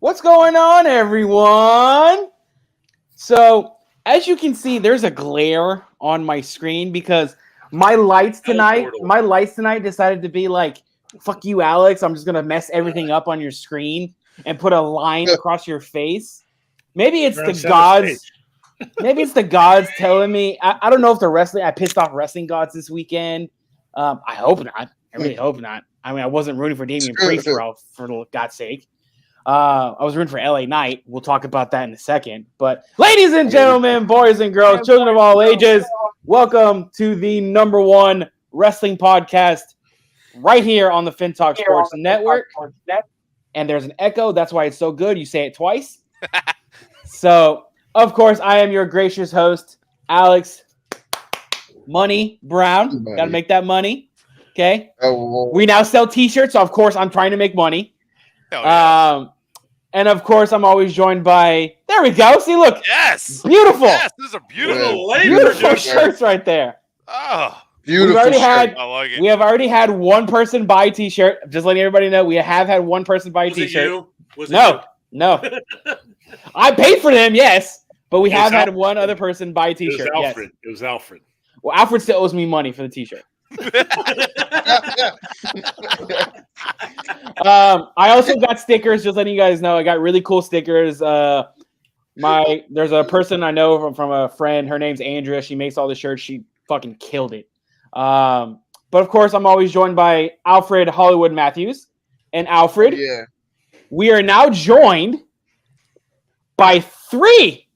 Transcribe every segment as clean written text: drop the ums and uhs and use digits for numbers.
What's going on, everyone? So, as you can see, there's a glare on my screen because my lights tonight decided to be like, fuck you, Alex. I'm just going to mess everything up on your screen and put a line across your face. Maybe it's the gods. Maybe it's the gods telling me. I don't know if I pissed off wrestling gods this weekend. I hope not. I really hope not. I mean, I wasn't rooting for Damian Priest for God's sake. I was rooting for LA Knight. We'll talk about that in a second. But ladies and gentlemen, boys and girls, children of all ages, welcome to the number one wrestling podcast right here on the FinTalk Sports Network. And there's an echo. That's why it's so good. You say it twice. So, of course, I am your gracious host, Alex Money Brown. Got to make that money. Okay. We now sell T-shirts. So, of course, I'm trying to make money. And of course, I'm always joined by. There we go. See, look. Yes. Beautiful. Yes, those are beautiful. Beautiful shirts right there. Oh, beautiful. We have already had one person buy a T-shirt. Just letting everybody know, we have had one person buy a T-shirt. No. I paid for them, yes, but we have had one other person buy a T-shirt. It was Alfred. Well, Alfred still owes me money for the T-shirt. I also got stickers. Just letting you guys know, I got really cool stickers. There's a person I know from a friend. Her name's Andrea. She makes all the shirts. She fucking killed it. But of course, I'm always joined by Alfred Hollywood Matthews. And Alfred, we are now joined by three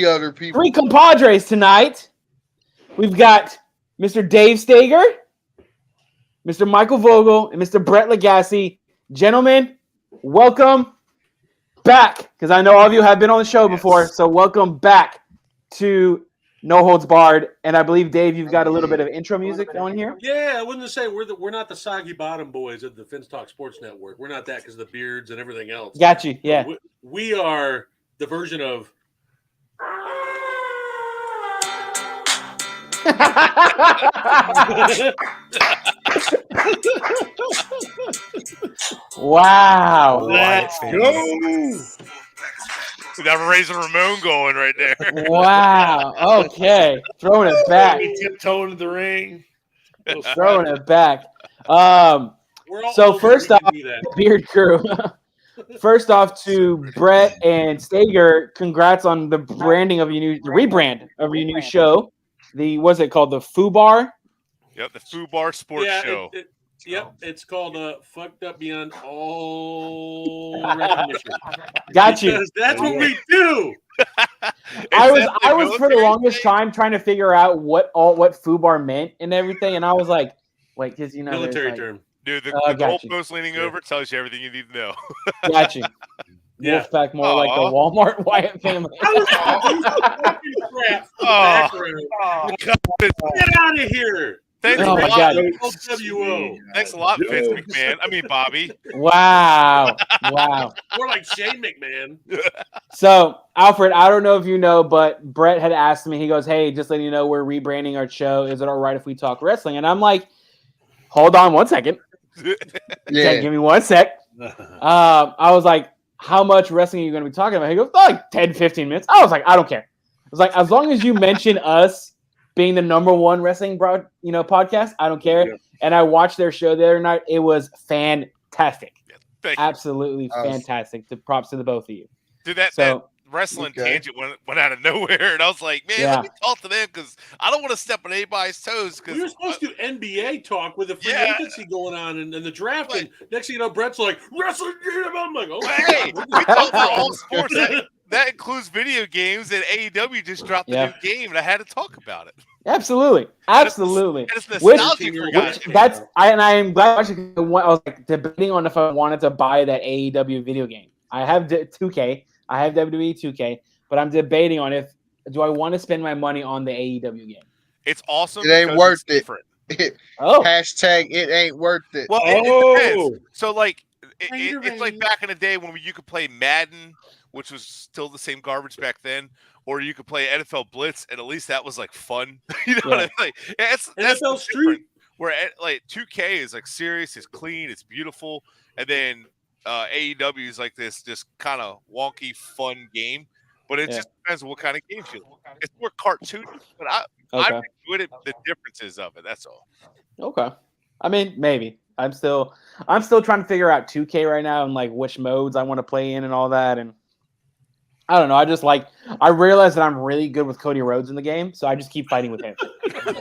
other people, three compadres tonight. We've got Mr. Dave Stager, Mr. Michael Vogel, and Mr. Brett Legassi. Gentlemen, welcome back, because I know all of you have been on the show before, so welcome back to No Holds Barred. And I believe, Dave, you've got a little bit of intro music going here. Yeah, I wouldn't say we're not the Soggy Bottom Boys of the FinTalk Sports Network. We're not that because of the beards and everything else. Got you, yeah. We are the version of... Wow. Let's go. We got Razor Ramon going right there. Wow. Okay. Throwing it back. Tiptoeing to the ring. Throwing it back. So first off, Beard Crew. First off, to Brett and Stager, congrats on the rebrand of your new show. What's it called? The FUBAR? Yep, the FUBAR Sports Show. It's called Fucked Up Beyond All Recognition. Got you. Because that's what we do. I was for the longest time trying to figure out what FUBAR meant and everything, and I was like, wait, because military term. Dude, the goalpost leaning over tells you everything you need to know. Got you. Wolfpack, more like the Walmart Wyatt family. Get out of here. Thanks oh a my lot. God. Thanks a lot, Vince McMahon. I mean, Bobby. Wow. More like Shane McMahon. So, Alfred, I don't know if you know, but Brett had asked me, he goes, hey, just letting you know, we're rebranding our show. Is it all right if we talk wrestling? And I'm like, hold on 1 second. Give me 1 sec. I was like, how much wrestling are you going to be talking about? He goes, like 10, 15 minutes. I was like, I don't care. I was like, as long as you mention us being the number one wrestling podcast, I don't care. Yeah. And I watched their show the other night. It was fantastic. Absolutely fantastic. Props to the both of you. Dude, that wrestling tangent went out of nowhere, and I was like, man, let me talk to them because I don't want to step on anybody's toes. We were supposed to do NBA talk with the free agency going on and the draft, and next thing you know, Brett's like, wrestling game. I'm like, hey, we talk about all sports. That includes video games, and AEW just dropped the new game, and I had to talk about it. Absolutely. And it's nostalgic for guys. I am glad I was like debating on if I wanted to buy that AEW video game. I have 2K. I have WWE 2K, but I'm debating on do I want to spend my money on the AEW game. It's awesome. It ain't worth it. Hashtag it ain't worth it. Well, it depends. So like it's like back in the day when you could play Madden, which was still the same garbage back then, or you could play NFL Blitz, and at least that was like fun. You know what I mean? Like, that's NFL Street. Where like 2K is like serious, it's clean, it's beautiful, and then AEW is like this just kind of wonky, fun game, but it just depends on what kind of games you like. It's more cartoony, but I enjoyed the differences of it. That's all. Okay. I mean, maybe. I'm still trying to figure out 2K right now and like which modes I want to play in and all that. And I don't know. I realize that I'm really good with Cody Rhodes in the game, so I just keep fighting with him.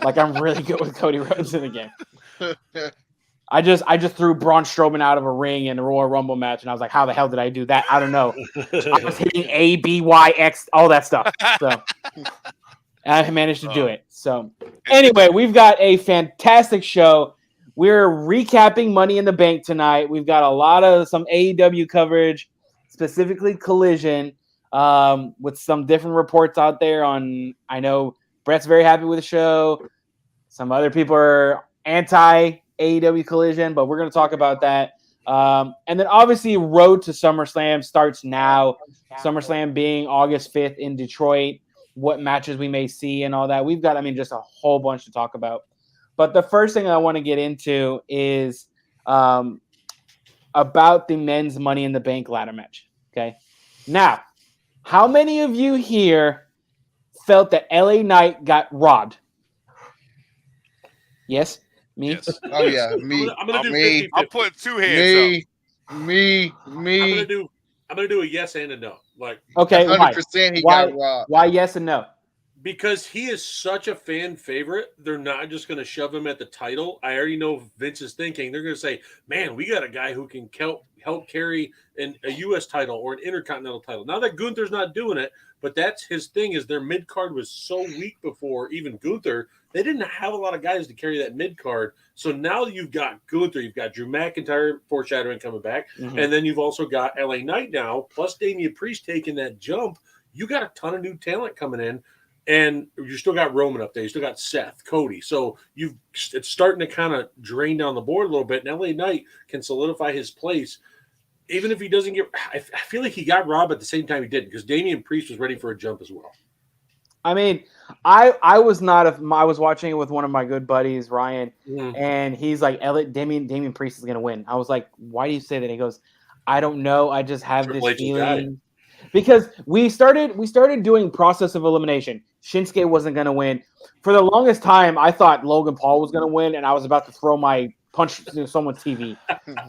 Like I'm really good with Cody Rhodes in the game. I just threw Braun Strowman out of a ring in a Royal Rumble match, and I was like, how the hell did I do that? I don't know. I was hitting A, B, Y, X, all that stuff. So I managed to do it. So anyway, we've got a fantastic show. We're recapping Money in the Bank tonight. We've got a lot of some AEW coverage, specifically Collision, with some different reports out there on, I know Brett's very happy with the show. Some other people are anti-AEW Collision, but we're going to talk about that. And then obviously Road to SummerSlam starts now. SummerSlam being August 5th in Detroit. What matches we may see and all that. We've got, just a whole bunch to talk about. But the first thing I want to get into is about the men's Money in the Bank ladder match. Okay. Now, how many of you here felt that LA Knight got robbed? Yes? Me? Yes. Oh yeah, me. I'm gonna do me. 50-50. I'll put 2 hands up. Me. I'm gonna do a yes and a no. Like, okay, 100% he got robbed. Why yes and no? Because he is such a fan favorite, they're not just going to shove him at the title. I already know Vince is thinking. They're going to say, man, we got a guy who can help carry a U.S. title or an Intercontinental title. Now that Gunther's not doing it, but that's his thing, is their mid-card was so weak before even Gunther. They didn't have a lot of guys to carry that mid-card. So now you've got Gunther, you've got Drew McIntyre, foreshadowing coming back, and then you've also got LA Knight now, plus Damian Priest taking that jump. You got a ton of new talent coming in. And you still got Roman up there. You still got Seth, Cody. So it's starting to kind of drain down the board a little bit. And LA Knight can solidify his place. Even if he doesn't get – I feel like he got robbed at the same time he did, because Damian Priest was ready for a jump as well. I was not – I was watching it with one of my good buddies, Ryan, and he's like, Damian Priest is going to win. I was like, why do you say that? He goes, I don't know. I just have this feeling. Because we started doing process of elimination. Shinsuke wasn't going to win. For the longest time, I thought Logan Paul was going to win, and I was about to throw my punch through someone's TV.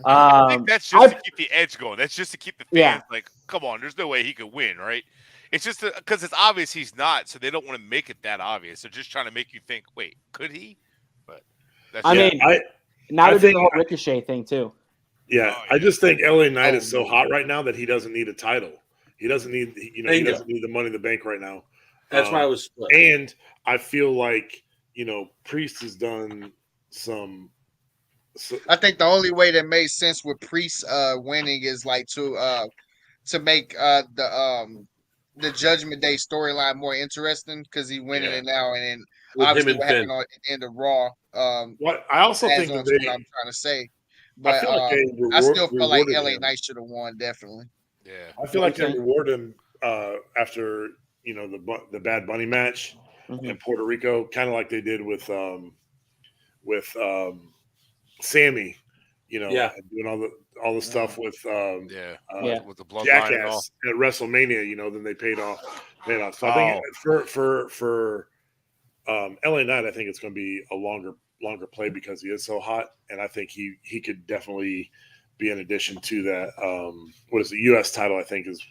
I think that's just to keep the edge going. That's just to keep the fans like, come on, there's no way he could win, right? It's just because it's obvious he's not, so they don't want to make it that obvious. They're just trying to make you think, wait, could he? But that's now they're doing the whole Ricochet thing too. Yeah, I just think LA Knight is so hot right now that he doesn't need a title. He doesn't need, he doesn't need the Money in the Bank right now. That's why I was split. And I feel like, Priest has done some. I think the only way that made sense with Priest winning is like to make the Judgment Day storyline more interesting, because he's winning it now, and then obviously what happened at the end of Raw. What I also think what I'm trying to say, but I still feel like LA Knight should have won, definitely. Yeah, I feel like they reward him after the Bad Bunny match in Puerto Rico, kind of like they did with Sammy, doing all the stuff with with the bloodline Jackass at WrestleMania. Then they paid off. So I think for LA Knight, I think it's going to be a longer play because he is so hot, and I think he could definitely be an addition to that. What is the U.S. title? I think is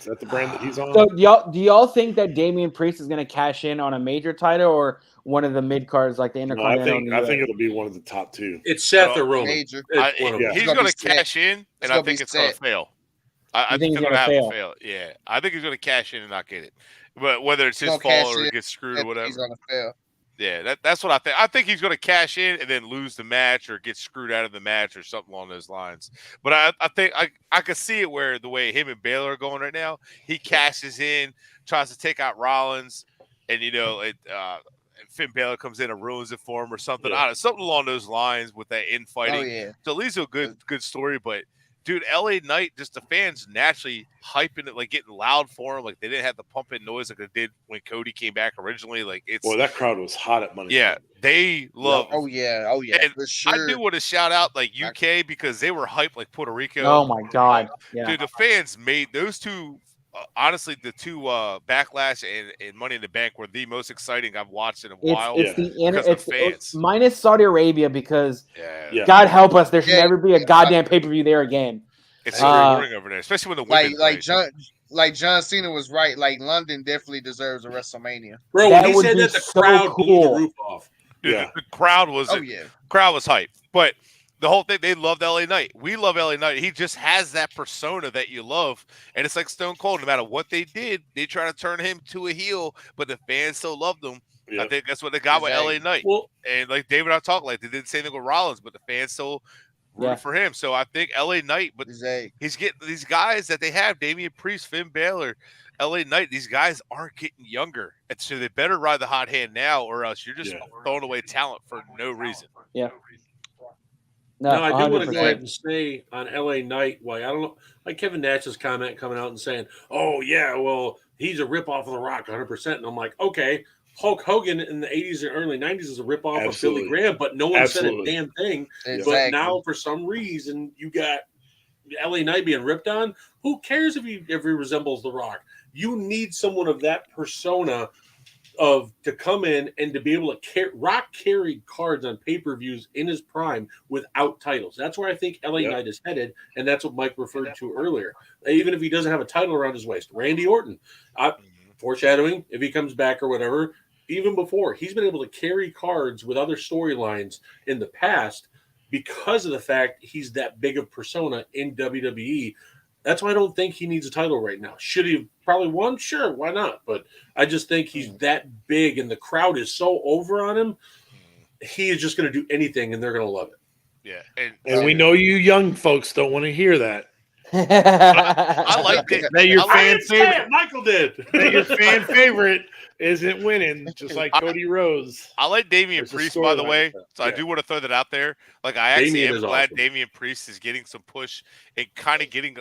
that the brand that he's on? So do y'all think that Damian Priest is going to cash in on a major title or one of the mid cards like the Intercontinental? I think it'll be one of the top two. It's Seth or Roman. He's going to cash in, and I think it's going to fail. I think he's going to have to fail. Yeah, I think he's going to cash in and not get it. But whether it's his fault or he gets screwed or whatever, he's going to fail. Yeah, that's what I think. I think he's going to cash in and then lose the match or get screwed out of the match or something along those lines. But I think I could see it where the way him and Baylor are going right now, he cashes in, tries to take out Rollins, and Finn Balor comes in and ruins it for him or something. I don't know, something along those lines with that infighting. Oh, yeah. So at least a good story, but dude, LA Knight, just the fans naturally hyping it, like getting loud for him. Like they didn't have the pumping noise like they did when Cody came back originally. Like it's that crowd was hot at Money. Yeah, they love. Oh yeah, And for sure. I do want to shout out like UK because they were hyped like Puerto Rico. Oh my god, yeah. Dude, the fans made those two. Honestly, the two Backlash and Money in the Bank were the most exciting I've watched in a while. It's minus Saudi Arabia because yeah. God help us, there should never be a goddamn pay-per-view there again. It's so boring over there, especially when the women like John Cena was right. Like London definitely deserves a WrestleMania. Bro, when he said that, the crowd blew the roof off. Dude, the crowd was crowd was hyped, but the whole thing, they loved LA Knight. We love LA Knight. He just has that persona that you love. And it's like Stone Cold. No matter what they did, they try to turn him to a heel, but the fans still loved him. Yep. I think that's what they got with LA Knight. Well, and like David and I talked, like they did the same thing with Rollins, but the fans still root for him. So I think LA Knight, but he's getting these guys that they have, Damian Priest, Finn Balor, LA Knight, these guys aren't getting younger. And so they better ride the hot hand now, or else you're just throwing away talent for no reason. Yeah. No, I do want to go ahead and say on LA Knight, I don't know, like Kevin Nash's comment coming out and saying, oh, yeah, well, he's a ripoff of The Rock 100%. And I'm like, okay, Hulk Hogan in the 80s and early 90s is a ripoff of Billy Graham, but no one said a damn thing. Exactly. But now, for some reason, you got LA Knight being ripped on. Who cares if he resembles The Rock? You need someone of that persona to come in and to be able to Rock carried cards on pay-per-views in his prime without titles. That's where I think LA Knight is headed, and that's what Mike referred to earlier. Even if he doesn't have a title around his waist, Randy Orton, foreshadowing if he comes back or whatever. Even before, he's been able to carry cards with other storylines in the past because of the fact he's that big of persona in WWE. That's why I don't think he needs a title right now. Should he have probably won? Sure, why not? But I just think he's that big and the crowd is so over on him. He is just going to do anything and they're going to love it. Yeah. And we know you young folks don't want to hear that. I like it. That your fan favorite. Michael did. That your fan favorite isn't winning, just like Cody Rose. I like Damian Priest, by the way. So I do want to throw that out there. Like I actually am glad Damian Priest is getting some push and kind of getting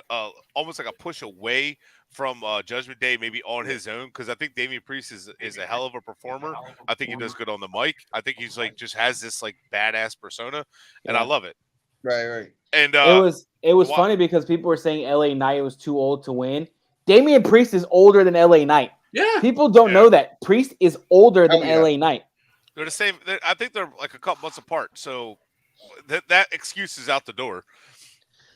almost like a push away from Judgment Day, maybe on his own, because I think Damian Priest is a hell of a performer. I think he does good on the mic. I think he's like just has this like badass persona, and I love it. Right. And it was funny because people were saying LA Knight was too old to win. Damian Priest is older than LA Knight. Yeah, people don't know that Priest is older than LA Knight. They're the same. I think they're like a couple months apart. So that excuse is out the door.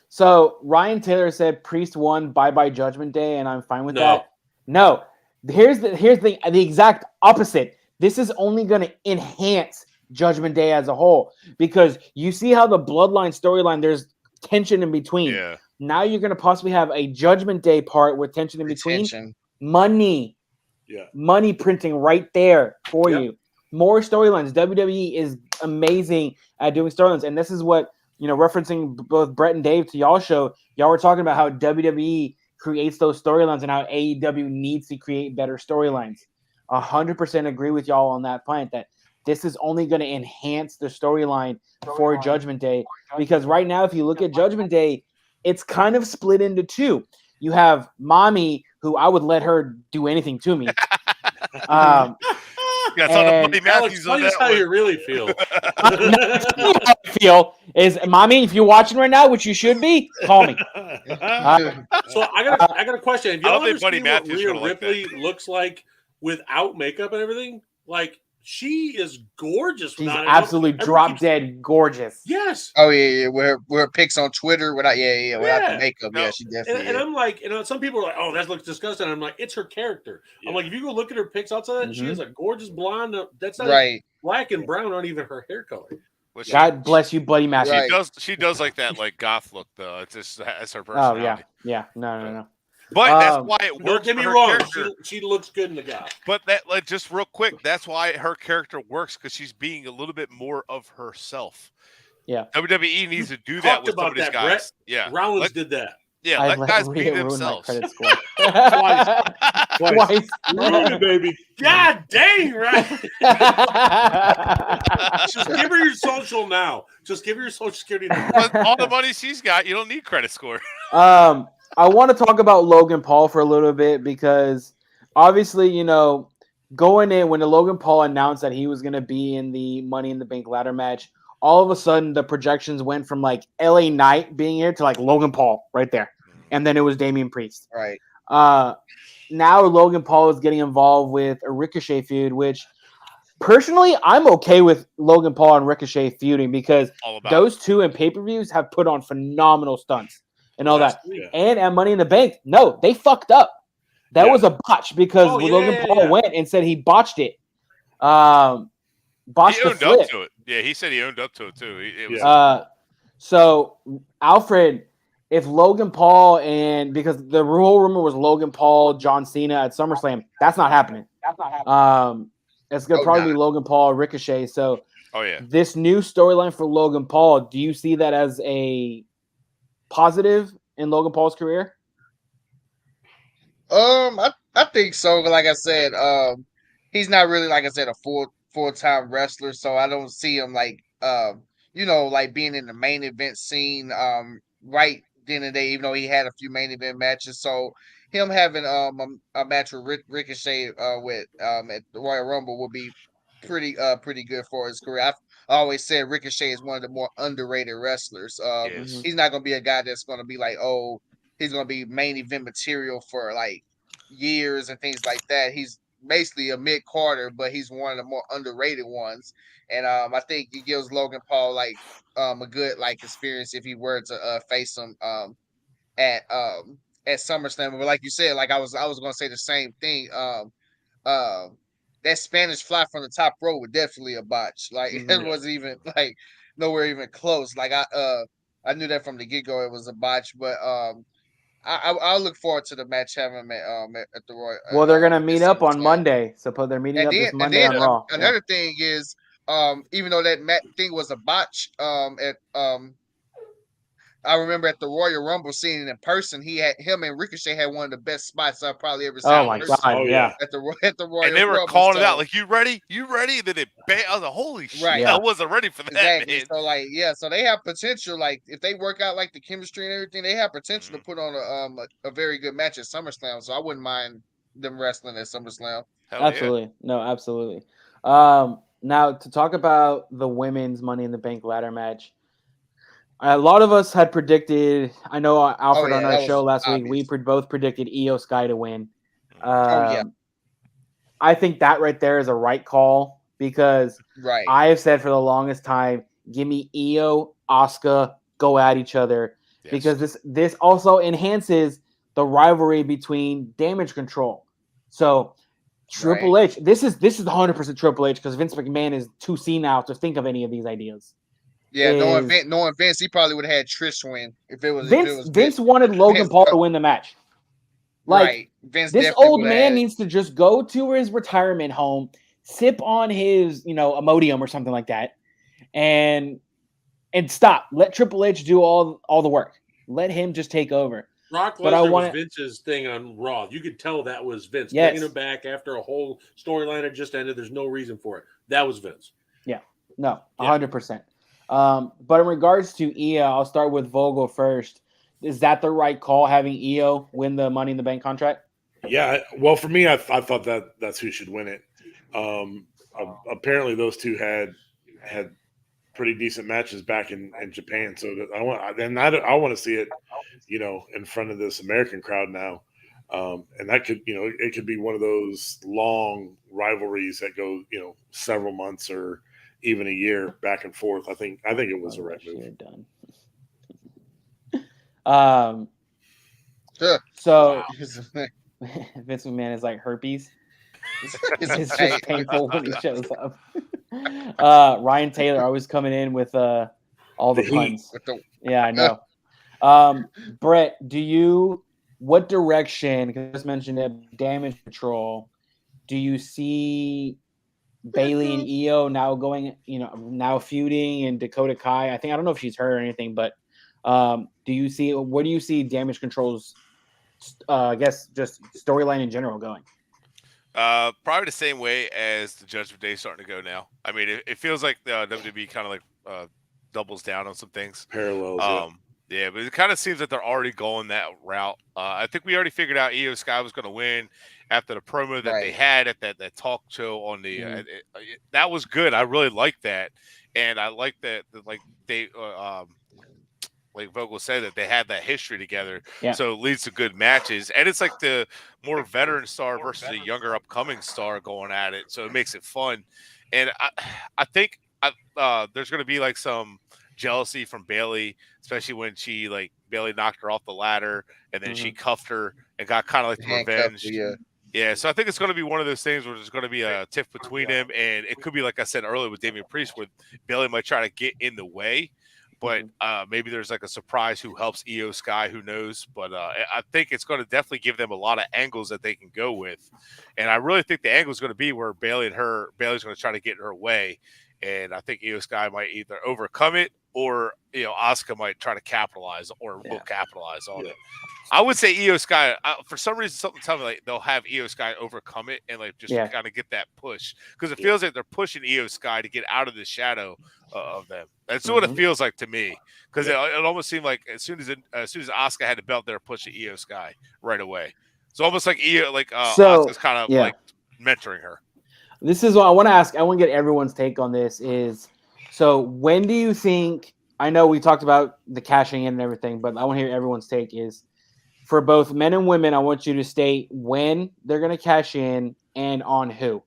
So Ryan Taylor said Priest won bye Judgment Day, and I'm fine with that. No, here's the exact opposite. This is only going to enhance Judgment Day as a whole because you see how the Bloodline storyline, there's tension in between. Yeah. Now you're going to possibly have a Judgment Day part with tension in between. Money. Yeah. Money printing right there for you. More storylines. WWE is amazing at doing storylines. And this is what, referencing both Brett and Dave to y'all show, y'all were talking about how WWE creates those storylines and how AEW needs to create better storylines. 100% agree with y'all on that point that this is only going to enhance the storyline for Judgment Day. Because right now, if you look at Judgment Day, it's kind of split into two. You have Mommy, who I would let her do anything to me. Yeah, it's on the Buddy Matthews on that how you really feel. Is Mommy, if you're watching right now, which you should be, call me. So I got a question. Have y'all ever seen what Rhea Ripley looks like without makeup and everything? Like, she is gorgeous. She's absolutely drop dead gorgeous. Yes. Oh yeah. Where pics on Twitter without without the makeup. No. Yeah, she definitely. And I'm like, some people are like, oh, that looks disgusting. And I'm like, it's her character. Yeah. I'm like, if you go look at her pics outside, she is a gorgeous blonde. That's not right. Black and brown aren't even her hair color. God bless you, Buddy Matthews. Right. She does like that like goth look though. It's just that's her personality. Oh yeah. No. But that's why it works. Don't get me wrong. She looks good in the guy. But that, like, just real quick, that's why her character works because she's being a little bit more of herself. Yeah. WWE needs to do that with some of these guys. Brett. Yeah. Rollins did that. Yeah, I'd let guys Rhea be ruin my themselves. credit score. Twice. Ruin it, baby. God dang, right. Just give her your social now. Just give her your social security number. But all the money she's got, you don't need credit score. I want to talk about Logan Paul for a little bit because obviously, you know, going in when the Logan Paul announced that he was going to be in the Money in the Bank ladder match, all of a sudden the projections went from like LA Knight being here to like Logan Paul right there. And then it was Damian Priest. Right. Now Logan Paul is getting involved with a Ricochet feud, which personally I'm okay with Logan Paul and Ricochet feuding because those two in pay-per-views have put on phenomenal stunts and all that. Yeah. And at Money in the Bank, no, they fucked up. That was a botch because Logan Paul went and said he botched it. Botched he owned up to it. Yeah, he said he owned up to it too. It was so Alfred, if Logan Paul and because the whole rumor was Logan Paul, John Cena at SummerSlam, that's not happening. It's gonna probably be Logan Paul, Ricochet. So this new storyline for Logan Paul, do you see that as a positive in Logan Paul's career? I think so. Like I said, he's not really, like I said, a full-time wrestler, so I don't see him like like being in the main event scene right then and there, even though he had a few main event matches. So him having a match with Ricochet with at the Royal Rumble would be pretty good for his career. I've always said Ricochet is one of the more underrated wrestlers. He's not gonna be a guy that's gonna be like, oh, he's gonna be main event material for like years and things like that. He's basically a mid-carder, but he's one of the more underrated ones. And I think it gives Logan Paul like a good like experience if he were to face him at SummerSlam. But like you said, like I was gonna say the same thing. That Spanish fly from the top rope was definitely a botch. Like it wasn't even like nowhere even close. Like I knew that from the get-go it was a botch, but I'll look forward to the match having him at the Royal. Well, they're gonna meet up on Monday, so they're meeting up this Monday on Raw. Another thing is, even though that thing was a botch, I remember at the Royal Rumble seeing it in person, him and Ricochet had one of the best spots I've probably ever seen. Oh my god! Yeah. At the Royal and they were Rumble, calling it out like, "You ready? You ready?" And then I was like, "Holy shit! I wasn't ready for that." Exactly. Man. So they have potential. Like if they work out like the chemistry and everything, they have potential to put on a very good match at SummerSlam. So I wouldn't mind them wrestling at SummerSlam. Absolutely, no, absolutely. Now to talk about the women's Money in the Bank ladder match. A lot of us had predicted. I know Alfred on our show last week. We both predicted Io Sky to win. I think that right there is a right call because I have said for the longest time, give me Io, Asuka, go at each other because this also enhances the rivalry between Damage Control. So Triple H, this is 100% Triple H because Vince McMahon is too senile to think of any of these ideas. Yeah, knowing Vince, he probably would have had Trish win if it was Vince wanted Logan Paul to win the match. Like Vince, this old man needs to just go to his retirement home, sip on his, Imodium or something like that, and stop. Let Triple H do all the work. Let him just take over. Brock Lesnar was Vince's thing on Raw. You could tell that was Vince bringing him back after a whole storyline had just ended. There's no reason for it. That was Vince. Yeah, no, 100%. But in regards to Io, I'll start with Vogel first. Is that the right call, having Io win the Money in the Bank contract? Yeah, well, for me, I thought that's who should win it. Apparently, those two had pretty decent matches back in Japan, so I want to see it, in front of this American crowd now, and that could, it could be one of those long rivalries that go, several months or even a year back and forth. I think it was the right move. Done. So Vince McMahon is like herpes. It's just painful when he shows up. Ryan Taylor always coming in with all the puns. Yeah, I know. Brett, what direction, because I just mentioned it, Damage Control, do you see Bailey and Io now going, now feuding, and Dakota Kai? I don't know if she's hurt or anything, but Do you see where do you see Damage Control's I guess just storyline in general going? Probably the same way as the Judgment Day is starting to go now. I mean, it feels like the WWE kind of like doubles down on some things. Parallels. Yeah, but it kind of seems that they're already going that route. I think we already figured out Io Sky was going to win after the promo that they had at that talk show on the. That was good. I really liked that, and I like that. Like they. Like Vogel said, that they had that history together, so it leads to good matches. And it's like the more veteran star versus a younger upcoming star going at it, so it makes it fun. And I think there's going to be like some jealousy from Bailey, especially when Bailey knocked her off the ladder and then she cuffed her and got kind of like the revenge. Yeah, so I think it's going to be one of those things where there's going to be a tiff between them, and it could be like I said earlier with Damian Priest, where Bailey might try to get in the way. But maybe there's like a surprise who helps Io Sky, who knows. But I think it's going to definitely give them a lot of angles that they can go with. And I really think the angle is going to be where Bailey's going to try to get in her way. And I think Io Sky might either overcome it or, Asuka might try to capitalize or will capitalize on it. I would say Io Sky, for some reason, something tells me like they'll have Io Sky overcome it and like just kind of get that push, because it feels like they're pushing Io Sky to get out of the shadow of them. That's what it feels like to me, because it almost seemed like as soon as Asuka had the belt, they're pushing Io Sky right away. It's almost like Asuka's kind of like mentoring her. This is what I want to ask. I want to get everyone's take on this. So when do you think? I know we talked about the cashing in and everything, but I want to hear everyone's take. Is for both men and women, I want you to state when they're going to cash in and on who.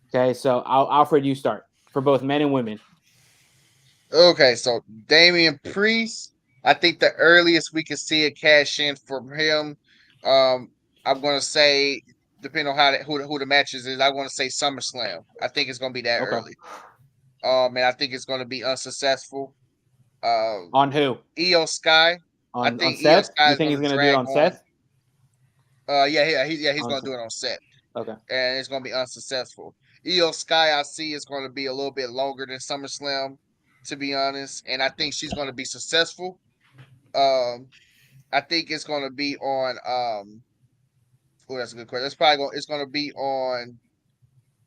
Okay, so Alfred, you start for both men and women. Okay, so Damian Priest, I think the earliest we can see a cash in from him, I'm gonna say, depending on who the matches is, I want to say SummerSlam. I think it's gonna be that early. And I think it's gonna be unsuccessful. On who? Io Sky. On Io Seth? Sky You think he's gonna do it on Seth? He's gonna do it on Seth. Okay. And it's gonna be unsuccessful. Io Sky, I see, is gonna be a little bit longer than SummerSlam, to be honest, and I think she's gonna be successful. I think it's gonna be on. Oh, that's a good question. It's gonna be on.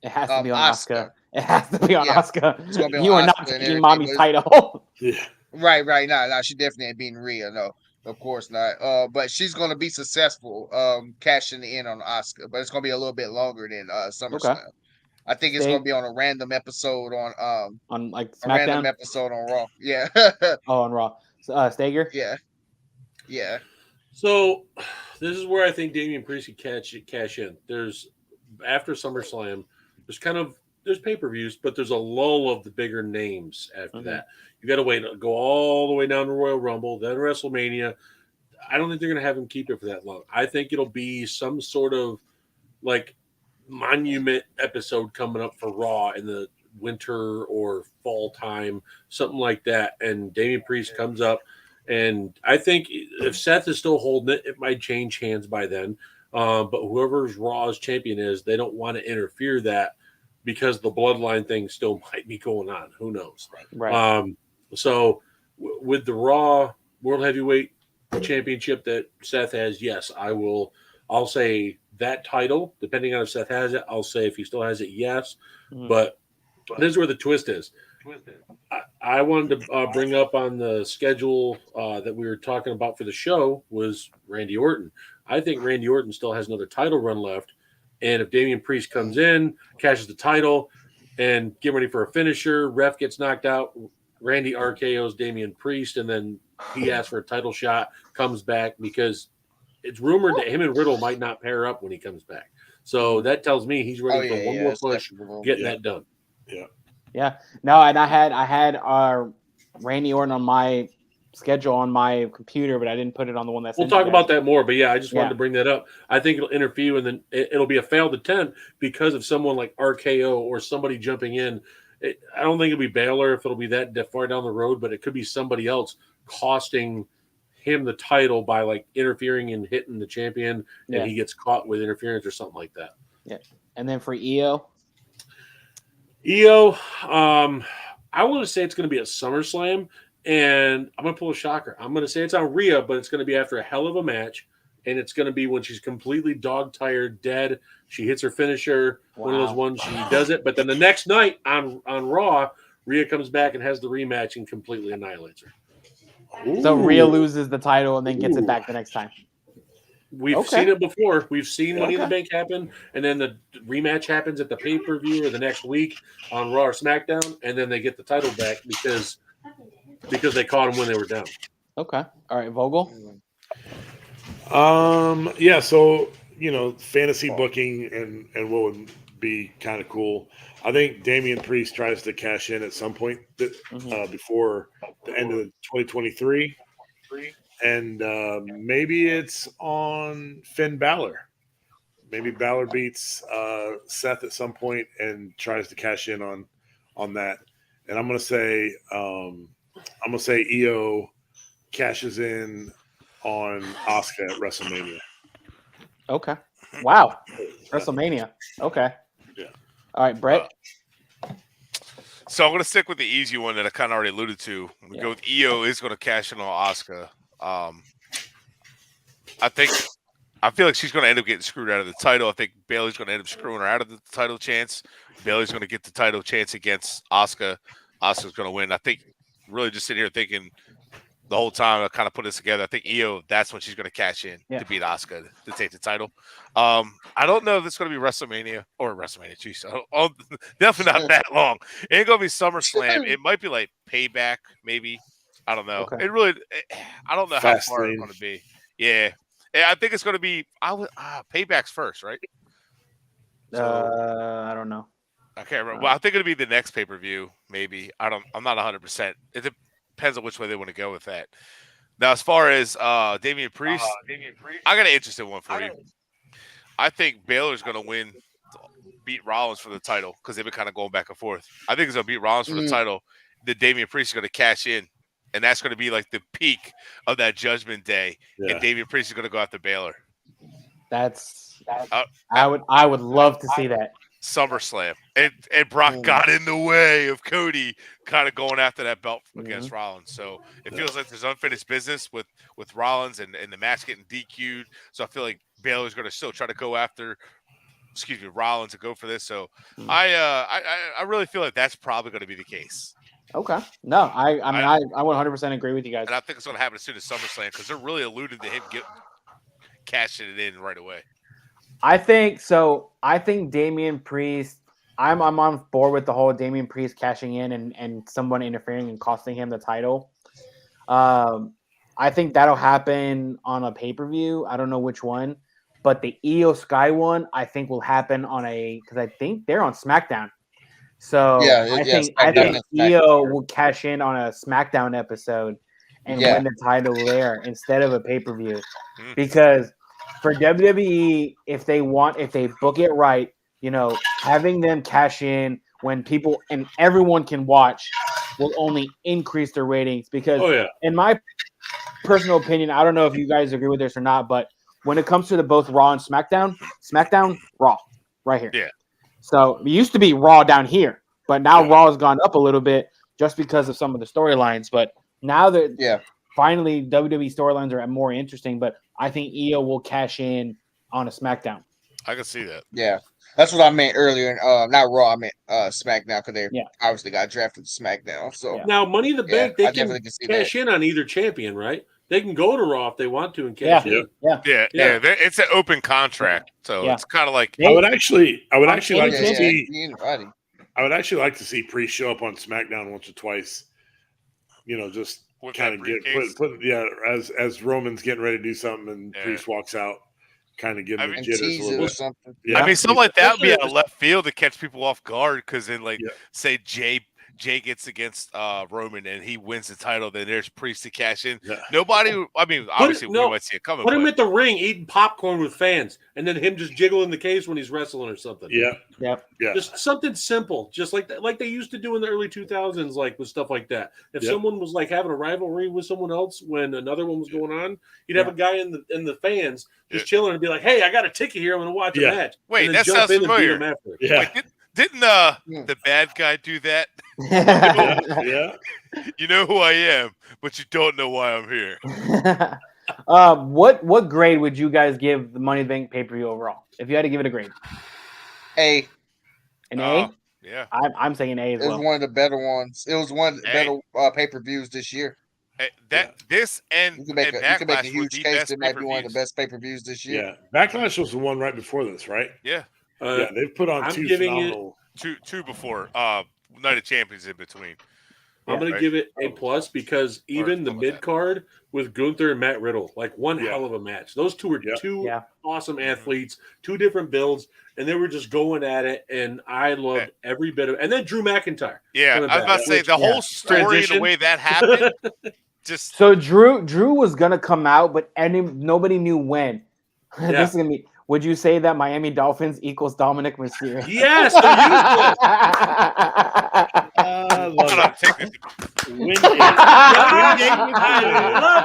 It has to be on Asuka. It has to be on Asuka. It's gonna be on you are Asuka not taking mommy's title. Right. Nah, she definitely ain't beating Rhea. No, of course not. But she's gonna be successful. Cashing in on Asuka, but it's gonna be a little bit longer than SummerSlam. Okay. I think it's gonna be on a random episode on like SmackDown? A random episode on Raw. Yeah. On Raw. Stager? Yeah. So this is where I think Damian Priest can cash in. There's after SummerSlam, there's pay-per-views, but there's a lull of the bigger names after that. You got to go all the way down to Royal Rumble, then WrestleMania. I don't think they're going to have him keep it for that long. I think it'll be some sort of like monument episode coming up for Raw in the winter or fall time, something like that. And Damian Priest comes up, and I think if Seth is still holding it, it might change hands by then. But whoever's Raw's champion is, they don't want to interfere that, because the bloodline thing still might be going on. Who knows? Right. So with the Raw World Heavyweight Championship that Seth has, yes, I'll say that title, depending on if Seth has it, I'll say if he still has it, yes. But this is where the twist is. I wanted to bring up on the schedule that we were talking about for the show was Randy Orton. I think Randy Orton still has another title run left. And if Damian Priest comes in, cashes the title, and get ready for a finisher, ref gets knocked out, Randy RKO's Damian Priest, and then he asks for a title shot, comes back, because it's rumored that him and Riddle might not pair up when he comes back. So that tells me he's ready for one more push, getting that done. Yeah. No, and I had Randy Orton on my schedule on my computer, but I didn't put it on the one that's. We'll talk about that more, but I just wanted to bring that up. I think it'll interfere, and then it'll be a failed attempt because of someone like RKO or somebody jumping in. I don't think it'll be Baylor if it'll be that far down the road, but it could be somebody else costing him the title by like interfering and hitting the champion, and he gets caught with interference or something like that. Yeah, and then for Io, I want to say it's going to be a SummerSlam. And I'm going to pull a shocker. I'm going to say it's on Rhea, but it's going to be after a hell of a match. And it's going to be when she's completely dog-tired, dead. She hits her finisher, one of those ones she does it. But then the next night on Raw, Rhea comes back and has the rematch and completely annihilates her. So Rhea loses the title and then gets it back the next time. We've seen it before. We've seen Money in the Bank happen, and then the rematch happens at the pay-per-view or the next week on Raw or SmackDown, and then they get the title back because they caught them when they were down. Okay. All right, Vogel. Yeah. So fantasy booking and what would be kind of cool. I think Damian Priest tries to cash in at some point before the end of 2023. And maybe it's on Finn Balor. Maybe Balor beats Seth at some point and tries to cash in on that. And I'm gonna say Io cashes in on Asuka at WrestleMania. Okay. Wow. WrestleMania. Okay. Yeah. All right, Brett. So I'm going to stick with the easy one that I kind of already alluded to. We go with Io is going to cash in on Asuka. I feel like she's going to end up getting screwed out of the title. I think Bayley's going to end up screwing her out of the title chance. Bayley's going to get the title chance against Asuka. Asuka's going to win. I think really just sitting here thinking the whole time I kind of put this together. I think Io, that's when she's going to cash in to beat Asuka to take the title. I don't know if it's going to be WrestleMania. Jeez, definitely not that long. It ain't going to be SummerSlam. It might be like Payback, maybe. I don't know. Okay. I don't know how far it's going to be. Yeah, I think it's going to be. Payback's first, right? I don't know. I can't remember. Well, I think it'll be the next pay-per-view. Maybe I'm not 100%. It depends on which way they want to go with that. Now, as far as Damian Priest, I got an interesting one for you. I think Baylor's going to beat Rollins for the title because they've been kind of going back and forth. I think he's going to beat Rollins for the title. The Damian Priest is going to cash in, and that's going to be like the peak of that Judgment Day. Yeah. And Damian Priest is going to go after Baylor. I would love to see that. SummerSlam. And Brock got in the way of Cody kind of going after that belt against Rollins. So it feels like there's unfinished business with Rollins and the match getting DQ'd. So I feel like Baylor's going to still try to go after Rollins to go for this. So I really feel like that's probably going to be the case. Okay. No, I 100% agree with you guys. And I think it's going to happen as soon as SummerSlam because they're really alluding to him cashing it in right away. I think Damian Priest, I'm on board with the whole Damian Priest cashing in and someone interfering and costing him the title. I think that'll happen on a pay-per-view. I don't know which one, but the Io Sky one I think will happen because I think they're on SmackDown. So I think Io will cash in on a SmackDown episode and win the title there instead of a pay-per-view. Because for WWE, if they book it right, having them cash in when people and everyone can watch will only increase their ratings. Because in my personal opinion, I don't know if you guys agree with this or not, but when it comes to both Raw and SmackDown, Raw, right here. Yeah. So it used to be Raw down here, but now Raw has gone up a little bit just because of some of the storylines. But now that finally WWE storylines are more interesting, but I think Io will cash in on a SmackDown. I can see that. Yeah. That's what I meant earlier. Not Raw, I meant SmackDown because they obviously got drafted to SmackDown. So now Money in the Bank, they can cash in on either champion, right? They can go to Raw if they want to and cash in. Yeah. It's an open contract, so it's kind of like I would actually like to see. I would actually like to see Priest show up on SmackDown once or twice. Just kind of as Roman's getting ready to do something and Priest walks out, kind of give him jitters a little bit. Something. Yeah. I mean, something like that would be out of left field to catch people off guard because then, say Jay gets against Roman and he wins the title, then there's Priest to cash in. Yeah. Nobody, I mean, obviously we might see it coming. Put him at the ring eating popcorn with fans and then him just jiggling the cage when he's wrestling or something. Yeah. Just something simple, just like that, like they used to do in the early 2000s, like with stuff like that. If someone was like having a rivalry with someone else when another one was going on, you'd have a guy in the fans just chilling and be like, "Hey, I got a ticket here. I'm going to watch a match." Wait, that sounds familiar. Yeah. Wait, Didn't the bad guy do that? Yeah. You know who I am, but you don't know why I'm here. What grade would you guys give the Money in the Bank pay-per-view overall? If you had to give it a grade. A. An A? Yeah. I'm saying A as It was well. one of the better ones. It was one of the better pay-per-views this year. This and You can make a Backlash were huge the case best that might be one of the pay-per-views. best pay-per-views this year. Yeah. Backlash was the one right before this, right? Yeah. Yeah, they've put on I'm two giving phenomenal. Two before. Night of Champions in between. I'm going to give it A+ because even the mid card with Gunther and Matt Riddle, like one hell of a match. Those two were two awesome athletes, two different builds, and they were just going at it. And I loved every bit of it. And then Drew McIntyre. Yeah, I was about to say the whole story and the way that happened. Just so Drew was gonna come out, but nobody knew when. This is gonna be. Would you say that Miami Dolphins equals Dominic Mysterio? Yes, I love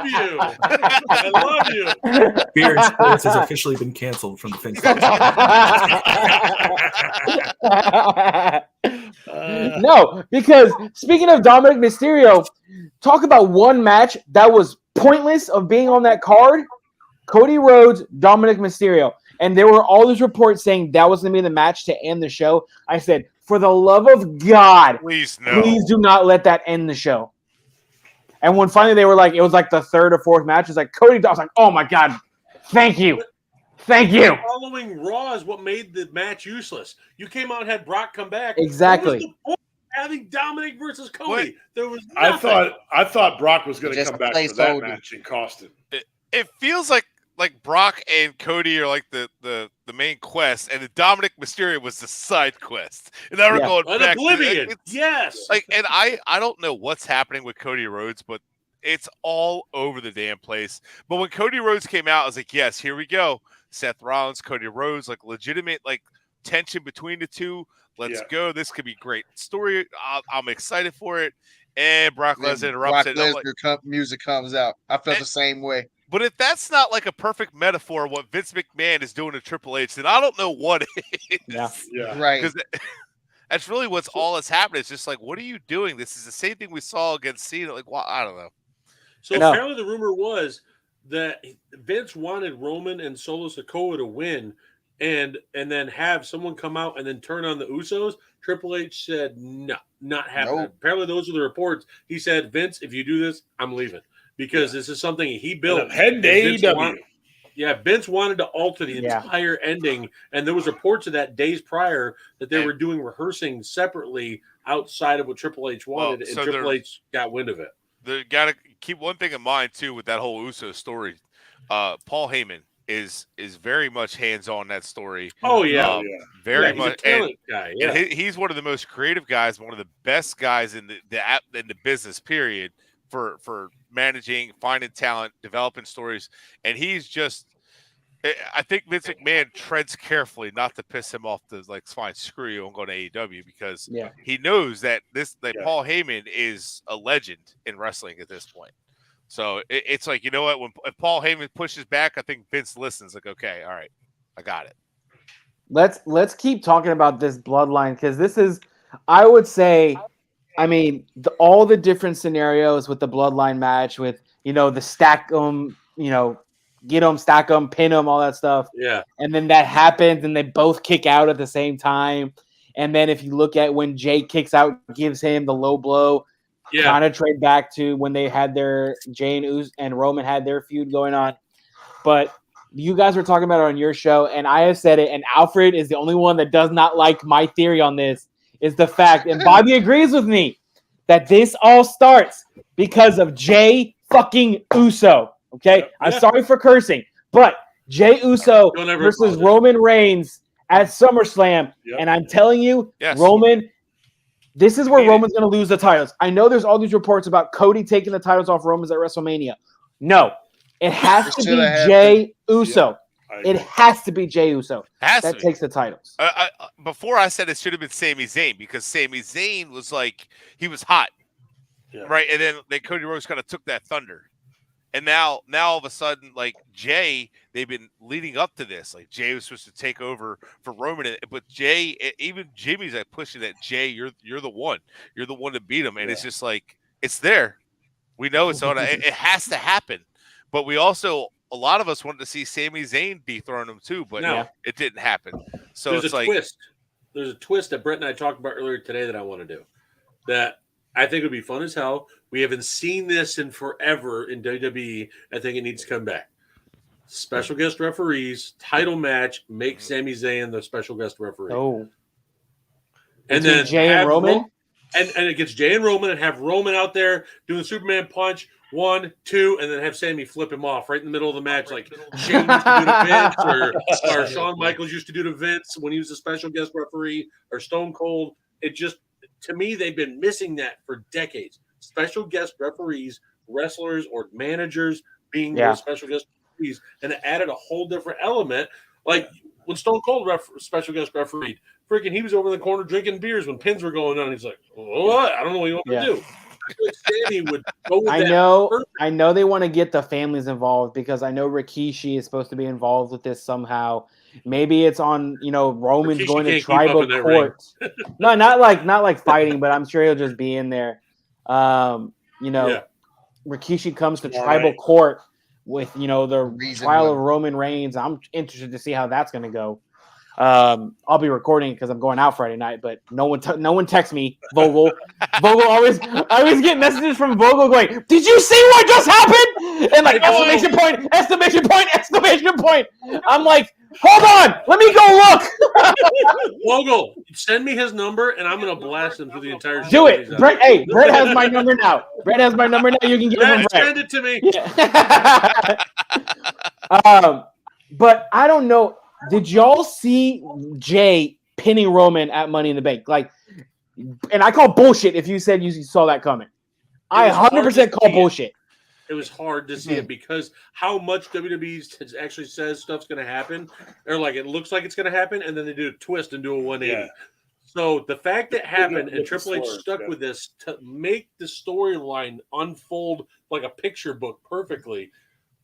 you. I love you. Beer and Sports has officially been canceled from the Finstock. No, because speaking of Dominic Mysterio, talk about one match that was pointless of being on that card. Cody Rhodes, Dominic Mysterio. And there were all these reports saying that was going to be the match to end the show. I said, for the love of God, please do not let that end the show. And when finally they were like, it was like the third or fourth match. It's like, Cody, I was like, oh my God, thank you. Thank you. Following Raw is what made the match useless. You came out and had Brock come back. Exactly. What was the point of having Dominic versus Cody? There was nothing. I thought Brock was going to come back for that match and cost him. It feels like Brock and Cody are like the main quest, and the Dominic Mysterio was the side quest. And now we're going back. Oblivion. Yes. And I don't know what's happening with Cody Rhodes, but it's all over the damn place. But when Cody Rhodes came out, I was like, yes, here we go. Seth Rollins, Cody Rhodes, like legitimate tension between the two. Let's go. This could be great story. I'm excited for it. And Brock Lesnar interrupts it. Brock Lesnar music comes out. I felt the same way. But if that's not like a perfect metaphor of what Vince McMahon is doing to Triple H, then I don't know what is. Yeah. Right. Because that's really what's all that's happening. It's just like, what are you doing? This is the same thing we saw against Cena. Like, well, I don't know. So apparently the rumor was that Vince wanted Roman and Solo Sikoa to win and then have someone come out and then turn on the Usos. Triple H said, no, not happening. Nope. Apparently those are the reports. He said, Vince, if you do this, I'm leaving. Because this is something he built. Head to AEW. Vince wanted to alter the entire ending, and there was reports of that days prior that they were rehearsing separately outside of what Triple H wanted, and Triple H got wind of it. They got to keep one thing in mind too with that whole Uso story. Paul Heyman is very much hands on that story. Oh yeah, very much. He's a talent guy. Yeah. And he's one of the most creative guys, one of the best guys in the business. Period. For managing, finding talent, developing stories, and he's just. I think Vince McMahon treads carefully not to piss him off. To fine, screw you, I'm going to AEW because he knows that Paul Heyman is a legend in wrestling at this point. So it's like, you know what? If Paul Heyman pushes back, I think Vince listens. Like, okay, all right, I got it. Let's keep talking about this bloodline because this is, I would say. I mean, all the different scenarios with the bloodline match, with the stack them, get them, stack them, pin them, all that stuff. Yeah. And then that happens, and they both kick out at the same time. And then if you look at when Jay kicks out, gives him the low blow. Kind of trade back to when they had their Jay and Roman had their feud going on. But you guys were talking about it on your show, and I have said it. And Alfred is the only one that does not like my theory on this. Is the fact, and Bobby agrees with me, that this all starts because of Jay fucking Uso. Okay? I'm sorry for cursing, but Jay Uso versus Roman Reigns at SummerSlam. And I'm telling you, Roman, this is where Roman's going to lose the titles. I know there's all these reports about Cody taking the titles off Roman's at WrestleMania. No, it has to be Jay Uso. It has to be Jey Uso that takes the titles. Before I said it should have been Sami Zayn because Sami Zayn was he was hot, right? And then Cody Rhodes kind of took that thunder. And now all of a sudden, like Jay, they've been leading up to this. Like Jay was supposed to take over for Roman, but Jay, even Jimmy's like pushing that Jay, you're the one to beat him, and it's just like it's there. We know it's on. It has to happen, but we also a lot of us wanted to see Sami Zayn dethrone him too, but it didn't happen. So there's it's a like twist. There's a twist that Brett and I talked about earlier today that I want to do. That I think would be fun as hell. We haven't seen this in forever in WWE. I think it needs to come back. Special guest referees, title match, make Sami Zayn the special guest referee. Oh. And then Jay and Roman? And it gets Jay and Roman and have Roman out there doing Superman punch, 1, 2, and then have Sammy flip him off right in the middle of the match, like Shane used to do to Vince, or Shawn Michaels used to do to Vince when he was a special guest referee, or Stone Cold. It just, to me, they've been missing that for decades. Special guest referees, wrestlers, or managers being those special guest referees, and it added a whole different element. Like when Stone Cold special guest refereed, freaking, he was over in the corner drinking beers when pins were going on. He's like, "What? I don't know what you want me to do." I feel like Sammy would go with that. I know they want to get the families involved because I know Rikishi is supposed to be involved with this somehow. Maybe it's on, Roman's Rikishi going to tribal court. No, not like fighting, but I'm sure he'll just be in there. Rikishi comes to tribal court with, the trial of Roman Reigns. I'm interested to see how that's going to go. I'll be recording because I'm going out Friday night, but no one text me, Vogel. I always get messages from Vogel going, "Did you see what just happened?" And like exclamation point. I'm like, hold on, let me go look. Vogel, send me his number and I'm gonna blast him through the entire show. Do it, Brett. Hey, Brett has my number now. You can get it from Brett. Send it to me. Yeah. But I don't know. Did y'all see Jay pinning Roman at Money in the Bank? Like, and I call bullshit if you said you saw that coming. I 100% call bullshit. It was hard to see it because how much WWE actually says stuff's going to happen, or like it looks like it's going to happen, and then they do a twist and do a 180. Yeah. So the fact that happened and Triple H stuck with this to make the storyline unfold like a picture book perfectly,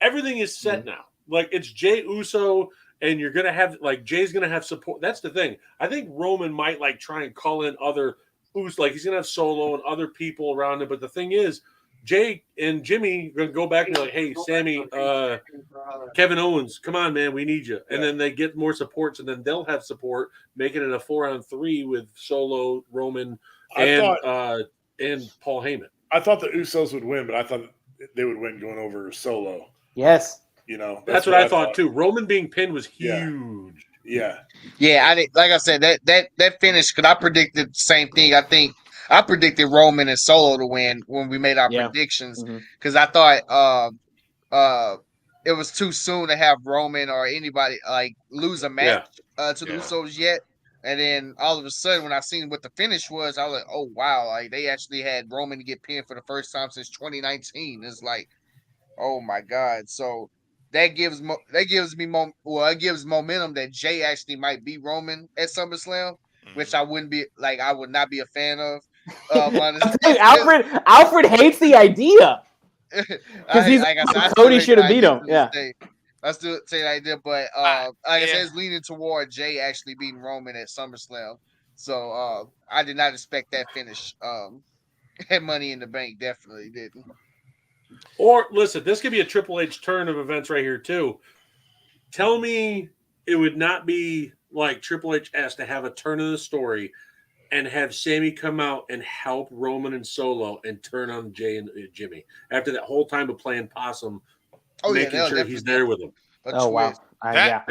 everything is set now. Like it's Jey Uso. And you're going to have, like, Jay's going to have support. That's the thing. I think Roman might, like, try and call in other Usos. Like, he's going to have Solo and other people around him. But the thing is, Jay and Jimmy are going to go back and be like, "Hey, Sammy, Kevin Owens, come on, man, we need you." And then they get more supports, and then they'll have support, making it a 4-on-3 with Solo, Roman, and Paul Heyman. I thought the Usos would win, but I thought they would win going over Solo. Yes. That's what I thought too. Roman being pinned was huge. Yeah. Like I said, that finish, because I predicted the same thing. I think I predicted Roman and Solo to win when we made our predictions, because I thought it was too soon to have Roman or anybody like lose a match to the Usos yet. And then all of a sudden, when I seen what the finish was, I was like, "Oh wow!" Like they actually had Roman get pinned for the first time since 2019. It's like, oh my god! So. That gives momentum that Jay actually might be Roman at SummerSlam, which I would not be a fan of. Alfred hates the idea because Cody should have beat him. Yeah, I still say the idea, but like I said, it's leaning toward Jay actually beating Roman at SummerSlam. So I did not expect that finish. At Money in the Bank, definitely didn't. Or listen, this could be a Triple H turn of events right here too. Tell me it would not be like Triple H has to have a turn of the story and have Sammy come out and help Roman and Solo and turn on Jay and Jimmy after that whole time of playing possum, making sure he's there with them. Oh wow! That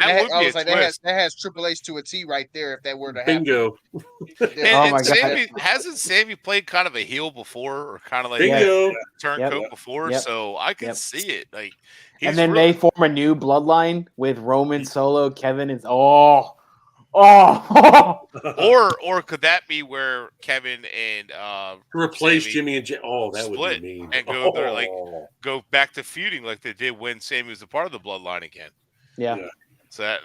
has Triple H to a T right there if that were to happen. Bingo. Hasn't Sammy played kind of a heel before, or kind of like turncoat before? Yep. So I can see it. Like, and then they form a new bloodline with Roman, Solo, Kevin. Is or could that be where Kevin and replace Sammy Jimmy and Jay? Oh, that would be mean. And go back to feuding like they did when Sammy was a part of the bloodline again. Yeah. So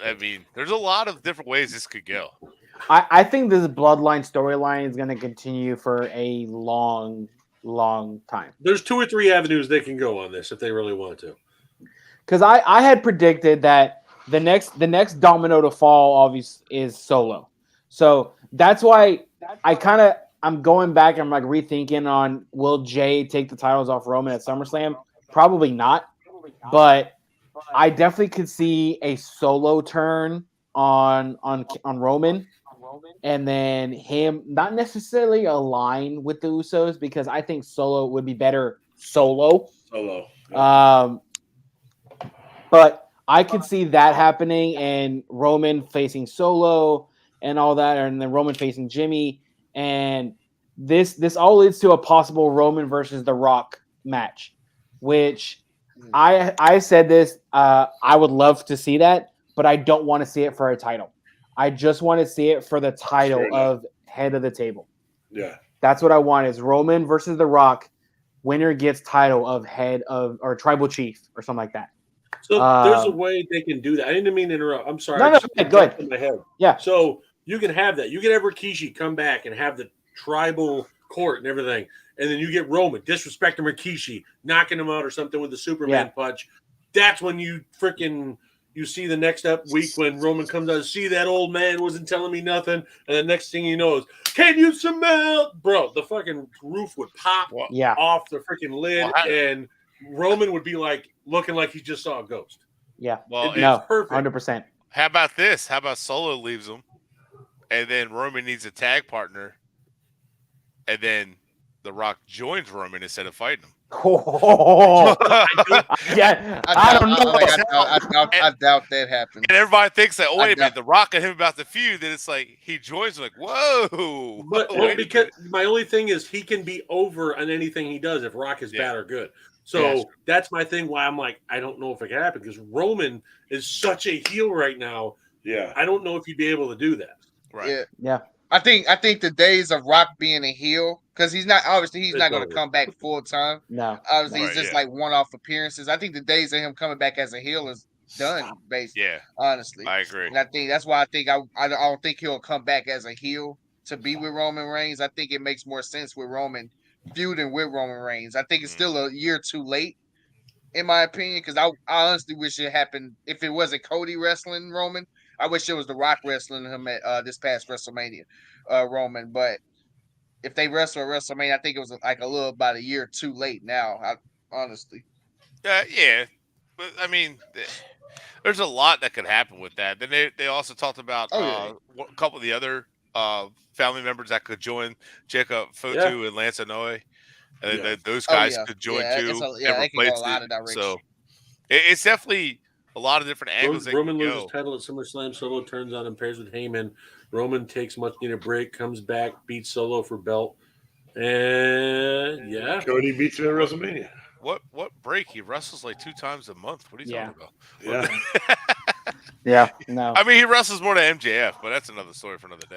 there's a lot of different ways this could go. I think this bloodline storyline is going to continue for a long long time. There's 2 or 3 avenues they can go on this if they really want to. Because I had predicted that the next domino to fall obviously is Solo. So that's why I'm going back and I'm like rethinking on will Jay take the titles off Roman at SummerSlam? Probably not. But I definitely could see a Solo turn on Roman, and then him not necessarily align with the Usos because I think Solo would be better solo. Solo. But I could see that happening and Roman facing Solo and all that, and then Roman facing Jimmy, and this all leads to a possible Roman versus The Rock match, which I said this. I would love to see that, but I don't want to see it for a title. I just want to see it for the title of head of the table. Yeah, that's what I want. Is Roman versus The Rock. Winner gets title of head of or tribal chief or something like that. So there's a way they can do that. I didn't mean to interrupt. I'm sorry. No, go ahead. In my head. Yeah. So you can have that. You can have Rikishi come back and have the tribal court and everything, and then you get Roman disrespecting Rikishi, knocking him out or something with the Superman punch. That's when you see the next week when Roman comes out. See, that old man wasn't telling me nothing, and the next thing you know is, can you smell, bro? The fucking roof would pop off the freaking lid, and Roman would be like looking like he just saw a ghost. Yeah. Well, no, perfect. 100%. How about this? How about Solo leaves him, and then Roman needs a tag partner, and then The Rock joins Roman instead of fighting him. Oh, yeah. I don't know. I doubt that happens. And everybody thinks that, wait a minute, The Rock and him about the feud. Then it's like he joins, like, whoa. But because my only thing is he can be over on anything he does if Rock is bad or good. So that's my thing. Why I'm like, I don't know if it can happen because Roman is such a heel right now. Yeah, I don't know if he'd be able to do that. Right. Yeah. I think the days of Rock being a heel, because he's not not going to come back full time. No, obviously he's just like one-off appearances. I think the days of him coming back as a heel is done. Basically, honestly, I agree. And I think that's why I don't think he'll come back as a heel to be with Roman Reigns. I think it makes more sense with Roman feuding with Roman Reigns. I think it's still a year too late, in my opinion, because I honestly wish it happened if it wasn't Cody wrestling Roman. I wish it was The Rock wrestling him at this past WrestleMania, Roman. But if they wrestle at WrestleMania, I think it was like about a year too late now, honestly. Yeah. But, I mean, there's a lot that could happen with that. Then they also talked about a couple of the other family members that could join, Jacob Fotu and Lance Anoa'i. And those guys could join too. They can go a lot of directions. So it's definitely a lot of different angles. Roman loses title at SummerSlam. Solo turns on and pairs with Heyman. Roman takes much needed break, comes back, beats Solo for belt, and Cody beats him at WrestleMania. What break? He wrestles like 2 times a month. What are you talking about? Yeah. No. I mean, he wrestles more than MJF, but that's another story for another day.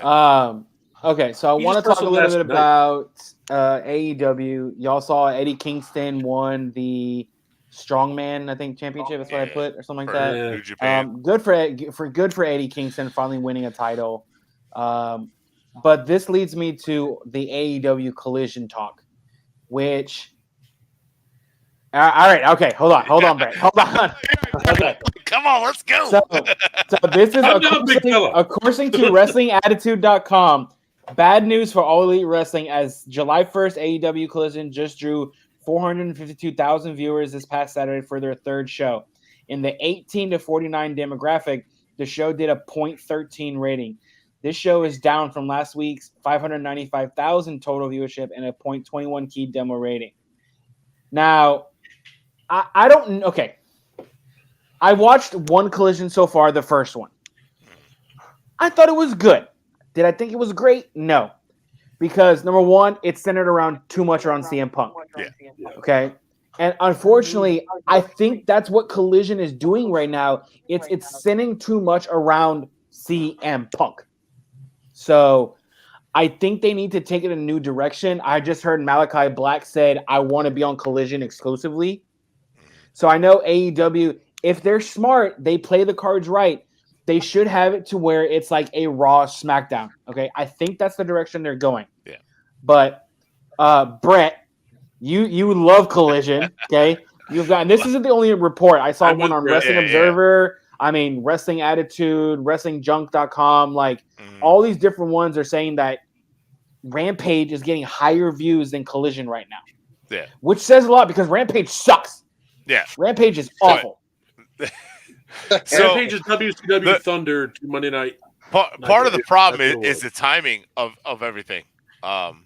Okay, so I want to talk a little bit about AEW. Y'all saw Eddie Kingston won the Strongman, I think, championship. That's what I put, or something like that. New Japan. Good for Eddie Kingston finally winning a title. But this leads me to the AEW Collision talk, which. All right. Okay. Hold on, Brett. Hold on. Okay. Come on, let's go. So this is according to WrestlingAttitude.com. Bad news for All Elite Wrestling as July 1st, AEW Collision just drew 452,000 viewers this past Saturday for their 3rd show. In the 18 to 49 demographic, the show did a .13 rating. This show is down from last week's 595,000 total viewership and a .21 key demo rating. Now, I don't. Okay, I watched one Collision so far, the first one. I thought it was good. Did I think it was great? No, because number one, it's centered around too much around CM Punk. Yeah. Okay, and unfortunately, I think that's what Collision is doing right now. It's centering too much around CM Punk. So I think they need to take it in a new direction. I just heard Malachi Black said, I want to be on Collision exclusively. So I know AEW, if they're smart, they play the cards right. They should have it to where it's like a Raw SmackDown. Okay, I think that's the direction they're going. Yeah. But Brett, You love Collision, okay? You've got, and this isn't the only report. I saw one on Wrestling Observer. I mean, Wrestling Attitude, WrestlingJunk.com. Like all these different ones are saying that Rampage is getting higher views than Collision right now. Yeah, which says a lot because Rampage sucks. Yeah, Rampage is awful. So, Rampage is WCW Thunder to Monday night. Part of the problem is the timing of everything. On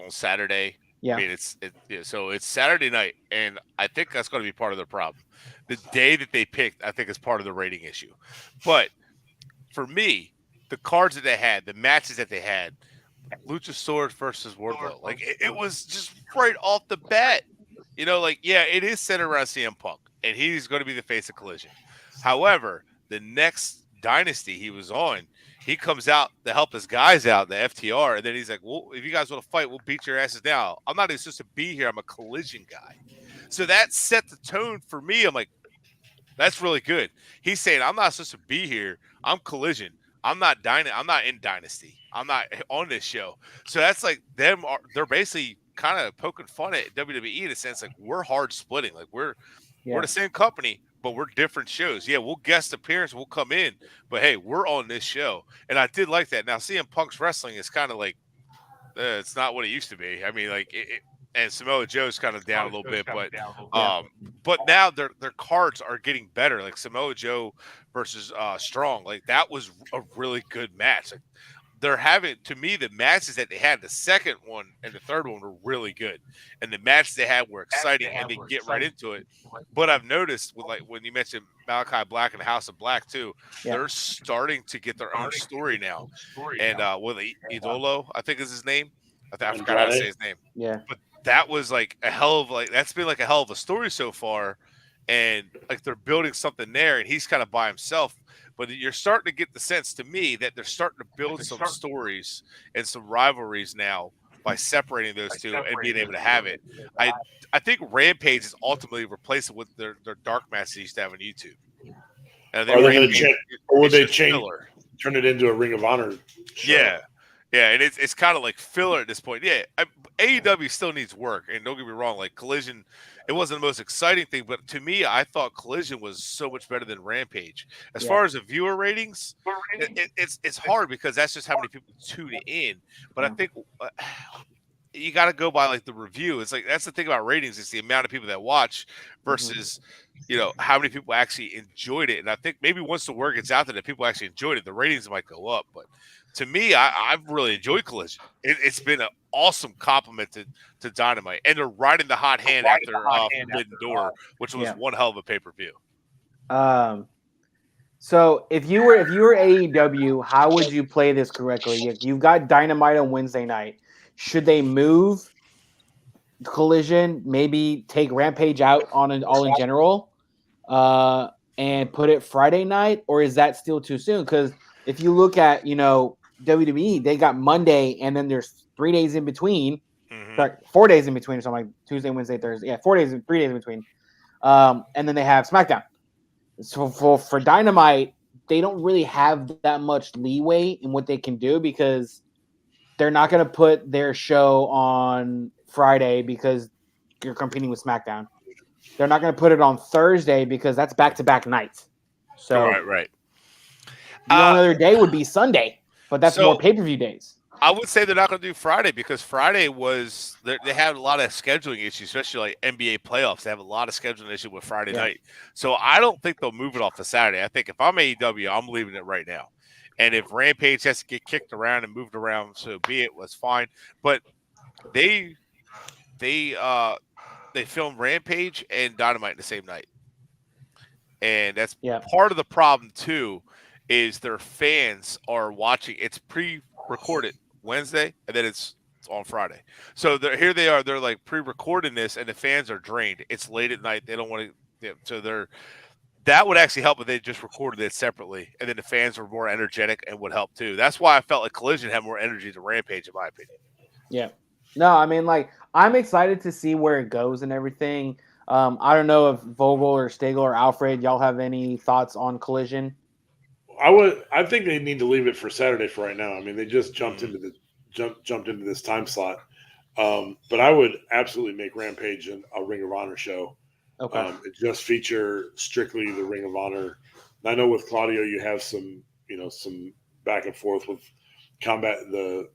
Saturday. Yeah. I mean, so it's Saturday night, and I think that's going to be part of the problem. The day that they picked, I think, is part of the rating issue. But for me, the cards that they had, the matches that they had, Luchasaurus versus Wardlow, like it was just right off the bat. It is centered around CM Punk, and he's going to be the face of Collision. However, the next dynasty he was on, he comes out to help his guys out, the FTR, and then he's like, well, if you guys want to fight, we'll beat your asses now. I'm not even supposed to be here. I'm a Collision guy. So that set the tone for me. I'm like, that's really good. He's saying, I'm not supposed to be here. I'm Collision. I'm not in Dynasty. I'm not on this show. So that's like they're basically kind of poking fun at WWE in a sense, like we're hard splitting. Like we're the same company, but we're different shows. Yeah, we'll guest appearance, we'll come in, but hey, we're on this show. And I did like that. Now, CM Punk's wrestling is kind of like it's not what it used to be. I mean, like and Samoa Joe's kind of down a little bit, but now their cards are getting better. Like Samoa Joe versus Strong, like that was a really good match. Like they're having, to me, the matches that they had, the second one and the third one were really good, and the matches they had were exciting, and they get right into it. But I've noticed with, like, when you mentioned Malachi Black and House of Black too, they're starting to get their own story now. And Idolo, I think is his name. I forgot how to say his name. Yeah, but that was like that's been like a hell of a story so far, and like they're building something there, and he's kind of by himself. But you're starting to get the sense to me that they're starting to build some stories and some rivalries now by separating those two and being able to have it. I think Rampage is ultimately replacing with their dark matches they used to have on YouTube. And are they going to change, or would they turn it into a Ring of Honor show? Yeah, and it's kind of like filler at this point. Yeah, AEW still needs work, and don't get me wrong, like Collision, it wasn't the most exciting thing, but to me, I thought Collision was so much better than Rampage. As far as the viewer ratings, it's hard because that's just how many people tune in. But I think you got to go by like the review. It's like that's the thing about ratings; it's the amount of people that watch versus how many people actually enjoyed it. And I think maybe once the word gets out there that people actually enjoyed it, the ratings might go up. But to me, I've really enjoyed Collision. It's been an awesome compliment to Dynamite, and they're riding the hot hand after Forbidden Door, which was one hell of a pay-per-view. So if you were AEW, how would you play this correctly? You've got Dynamite on Wednesday night. Should they move Collision? Maybe take Rampage out on All In General, and put it Friday night, or is that still too soon? Because if you look at WWE, they got Monday, and then there's 3 days in between. Sorry, 4 days in between, or something like Tuesday, Wednesday, Thursday. Yeah, 3 days in between. And then they have SmackDown. So for Dynamite, they don't really have that much leeway in what they can do because they're not going to put their show on Friday because you're competing with SmackDown. They're not going to put it on Thursday because that's back-to-back nights. So right. The only other day would be Sunday, but that's more pay-per-view days. I would say they're not going to do Friday because Friday they had a lot of scheduling issues, especially like NBA playoffs. They have a lot of scheduling issues with Friday night. So I don't think they'll move it off to Saturday. I think if I'm AEW, I'm leaving it right now. And if Rampage has to get kicked around and moved around, so be it, was fine. But they filmed Rampage and Dynamite the same night. And that's part of the problem too, is their fans are watching. It's pre-recorded Wednesday, and then it's on Friday. So here they are. They're like pre-recording this, and the fans are drained. It's late at night. They don't want to. So that would actually help if they just recorded it separately, and then the fans were more energetic and would help too. That's why I felt like Collision had more energy than Rampage, in my opinion. Yeah. No, I mean, like, I'm excited to see where it goes and everything. I don't know if Vogel or Stagel or Alfred, y'all have any thoughts on Collision? I think they need to leave it for Saturday for right now. I mean, they just jumped into this time slot. But I would absolutely make Rampage a Ring of Honor show. Okay. It just feature strictly the Ring of Honor. And I know with Claudio, you have some back and forth with the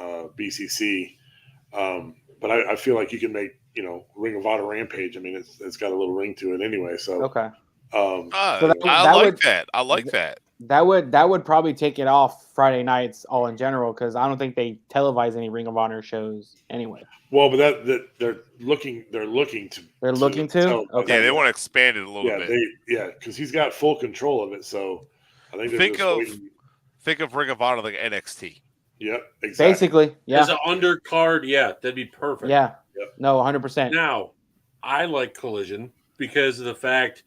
BCC. But I feel like you can make, Ring of Honor Rampage. I mean, it's got a little ring to it anyway. So, okay. So I like that. I like that. That would probably take it off Friday nights all in general, because I don't think they televise any Ring of Honor shows anyway. Well, but that they're looking to. Okay. Yeah, they want to expand it a little bit. Because he's got full control of it. So I think think of Ring of Honor like NXT. Yep, exactly. Basically, yeah. As an undercard, that'd be perfect. Yeah. Yep. No, 100%. Now, I like Collision because of the fact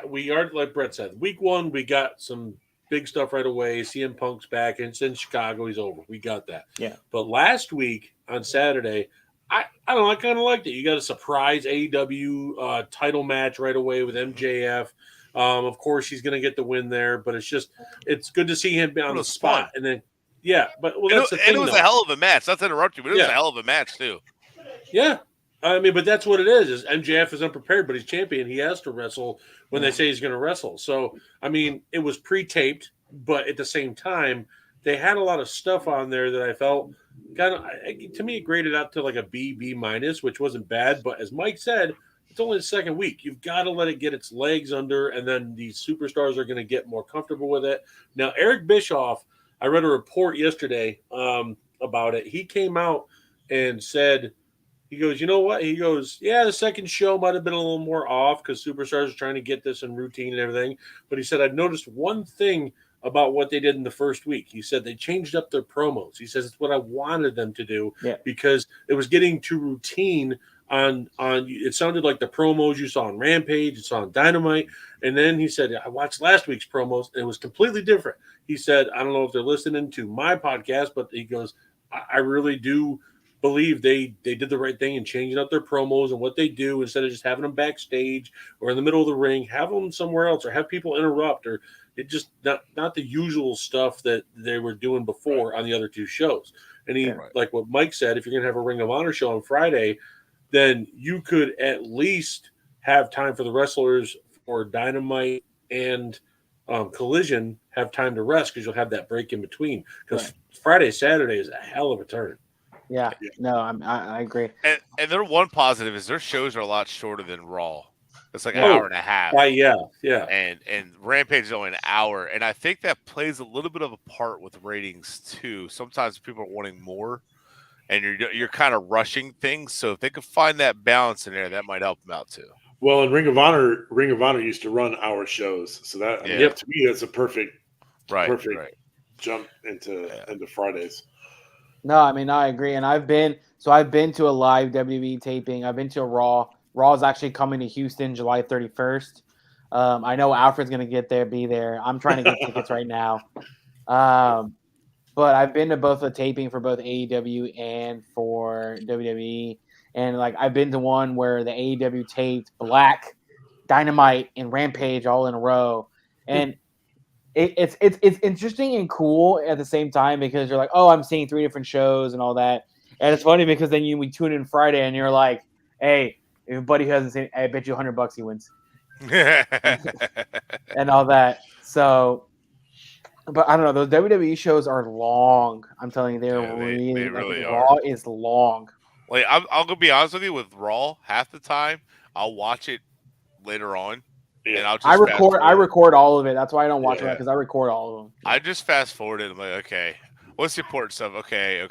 we are, like Brett said, week 1 we got some big stuff right away. CM Punk's back, and it's in Chicago. He's over. We got that. Yeah. But last week on Saturday, I don't know. I kind of liked it. You got a surprise AEW title match right away with MJF. Of course, he's going to get the win there, but it's good to see him be on the spot. Fun. And then, that's the thing. It was a hell of a match. Not to interrupt you, but it was a hell of a match too. Yeah. I mean, but that's what it is MJF is unprepared, but he's champion. He has to wrestle when they say he's going to wrestle. So, I mean, it was pre-taped, but at the same time, they had a lot of stuff on there that I felt to me, it graded out to like a B minus, which wasn't bad. But as Mike said, it's only the second week. You've got to let it get its legs under, and then these superstars are going to get more comfortable with it. Now, Eric Bischoff, I read a report yesterday about it. He came out and said, he goes, you know what? He goes, the second show might have been a little more off because superstars are trying to get this in routine and everything. But he said, I've noticed one thing about what they did in the first week. He said they changed up their promos. He says it's what I wanted them to do because it was getting too routine on it sounded like the promos you saw on Rampage, you saw on Dynamite. And then he said, I watched last week's promos and it was completely different. He said, I don't know if they're listening to my podcast, but he goes, I really do believe they did the right thing in changing up their promos and what they do instead of just having them backstage or in the middle of the ring, have them somewhere else or have people interrupt or it just not the usual stuff that they were doing before on the other two shows. And he, like what Mike said, if you're going to have a Ring of Honor show on Friday, then you could at least have time for the wrestlers for Dynamite and Collision have time to rest because you'll have that break in between because Friday, Saturday is a hell of a turn. Yeah, no, I agree. And their one positive is their shows are a lot shorter than Raw. It's like an hour and a half. Yeah. And Rampage is only an hour, and I think that plays a little bit of a part with ratings too. Sometimes people are wanting more, and you're kind of rushing things. So if they could find that balance in there, that might help them out too. Well, and Ring of Honor used to run hour shows, so that to me that's a perfect jump into Fridays. No, I mean, I agree. And I've been to a live WWE taping. I've been to a Raw. Raw is actually coming to Houston July 31st. I know Alfred's going to be there. I'm trying to get tickets right now. But I've been to both the taping for both AEW and for WWE. And like I've been to one where the AEW taped Black, Dynamite, and Rampage all in a row. And it's interesting and cool at the same time because you're like, oh, I'm seeing 3 different shows and all that. And it's funny because then we tune in Friday and you're like, hey, if a buddy who hasn't seen, I bet you $100 he wins. And all that. So, but I don't know. Those WWE shows are long. I'm telling you, they really are. Raw is long. Like I'll go be honest with you. With Raw, half the time I'll watch it later on. And I'll just I record all of it. That's why I don't watch it because I record all of them. I just fast forward it. I'm like, okay, what's the important stuff? Okay.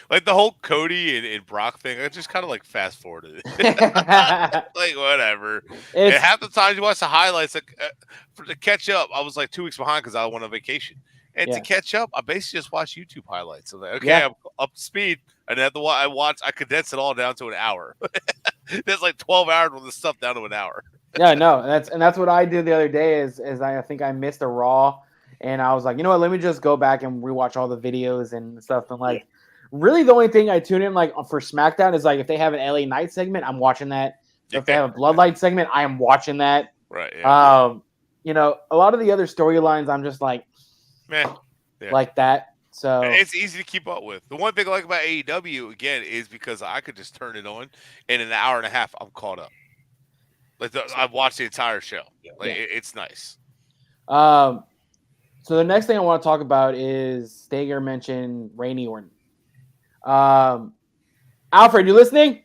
Like the whole Cody and Brock thing, I just kind of like fast forwarded it. Like whatever. And half the time you watch the highlights, like to catch up, I was like 2 weeks behind because I went on vacation. And to catch up, I basically just watch YouTube highlights. I'm like, okay, I'm up to speed. And then I condense it all down to an hour. There's like 12 hours with the stuff down to an hour. Yeah, no, that's what I did the other day. Is I think I missed a Raw, and I was like, you know what? Let me just go back and rewatch all the videos and stuff. And like, really, the only thing I tune in like for SmackDown is like if they have an LA Knight segment, I'm watching that. If they have a Bloodline segment, I am watching that. Right. Yeah. You know, a lot of the other storylines, I'm just like, meh. Like that. So it's easy to keep up with. The one thing I like about AEW again is because I could just turn it on, and in an hour and a half, I'm caught up. Like I've watched the entire show. Like it's nice. So the next thing I want to talk about is Stager mentioned Randy Orton. Alfred, you listening?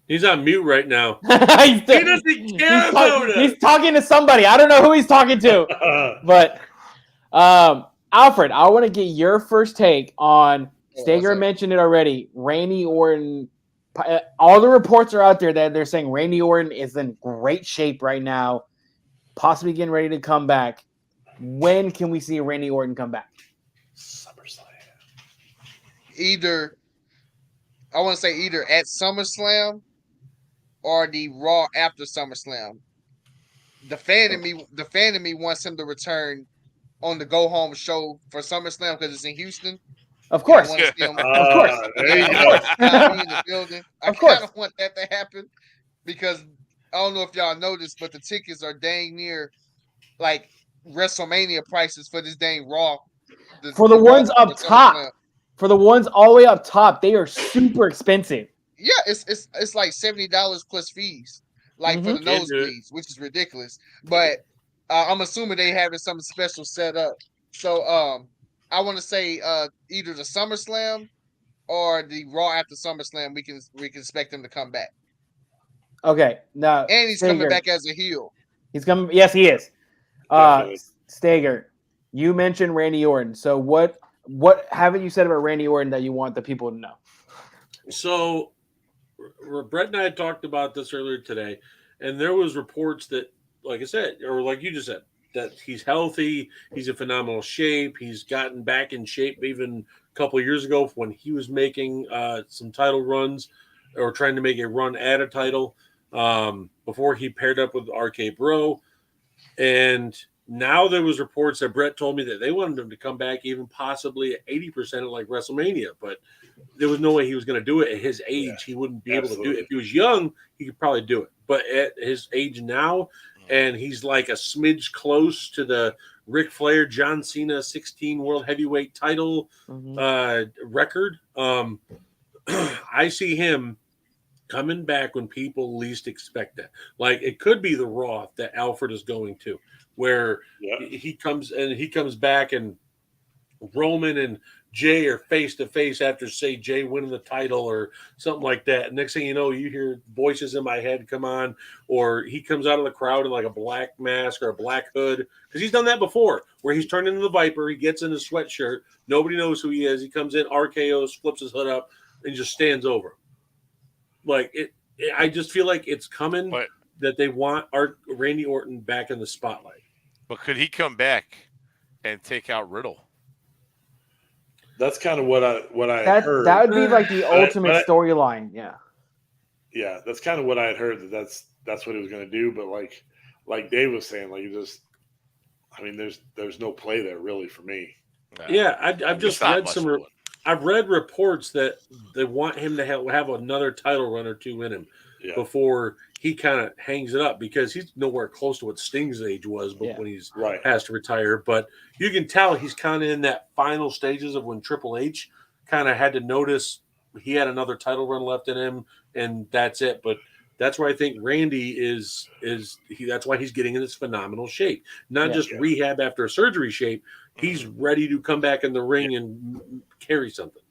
He's on mute right now. He doesn't care about it. He's talking to somebody. I don't know who he's talking to. But Alfred, I want to get your first take on Stager mentioned it already. Randy Orton. All the reports are out there that they're saying Randy Orton is in great shape right now, possibly getting ready to come back. When can we see Randy Orton come back? SummerSlam. I want to say either at SummerSlam or the Raw after SummerSlam. The fan in me wants him to return on the go home show for SummerSlam because it's in Houston. Of course. I want to see him. Of course. There you Be go. in the building. I Of course. kind of want that to happen because I don't know if y'all noticed, but the tickets are dang near like WrestleMania prices for this dang Raw. For the ones up top. SummerSlam. For the ones all the way up top, they are super expensive. Yeah, it's like $70 plus fees, like for the nosebleeds, which is ridiculous. But I'm assuming they having something special set up. So I want to say either the SummerSlam or the Raw after SummerSlam, we can expect him to come back. Okay, now And he's coming back as a heel. He's coming. Yes, he is. Stager, you mentioned Randy Orton. So what haven't you said about Randy Orton that you want the people to know? So Brett and I had talked about this earlier today, and there was reports that, like I said, or like you just said, that he's healthy, he's in phenomenal shape, he's gotten back in shape even a couple of years ago when he was making some title runs or trying to make a run at a title before he paired up with RK Bro. And now there was reports that Brett told me that they wanted him to come back even possibly at 80% of like WrestleMania, but there was no way he was going to do it at his age. He wouldn't be able to do it. If he was young, he could probably do it. But at his age now, and he's like a smidge close to the Ric Flair, John Cena 16 World Heavyweight title record. I see him coming back when people least expect it. Like it could be the Raw that Alfred is going to, where he comes back and Roman and Jay are face to face after, say, Jay winning the title or something like that. And next thing you know, you hear voices in my head come on, or he comes out of the crowd in like a black mask or a black hood, because he's done that before, where he's turned into the Viper. He gets in his sweatshirt. Nobody knows who he is. He comes in, RKOs, flips his hood up, and just stands over. Like I just feel like it's coming that they want Randy Orton back in the spotlight. But could he come back and take out Riddle? That's kind of what I heard. That would be like the ultimate storyline. Yeah. Yeah, that's kind of what I had heard. That's what he was going to do. But like Dave was saying, like there's no play there really for me. Yeah, I've just read I've read reports that they want him to have another title run or two in him before he kind of hangs it up, because he's nowhere close to what Sting's age was when he's has to retire. But you can tell he's kind of in that final stages of when Triple H kind of had to notice he had another title run left in him, and that's it. But that's why I think Randy that's why he's getting in this phenomenal shape. Not just rehab after a surgery shape. He's ready to come back in the ring and carry something.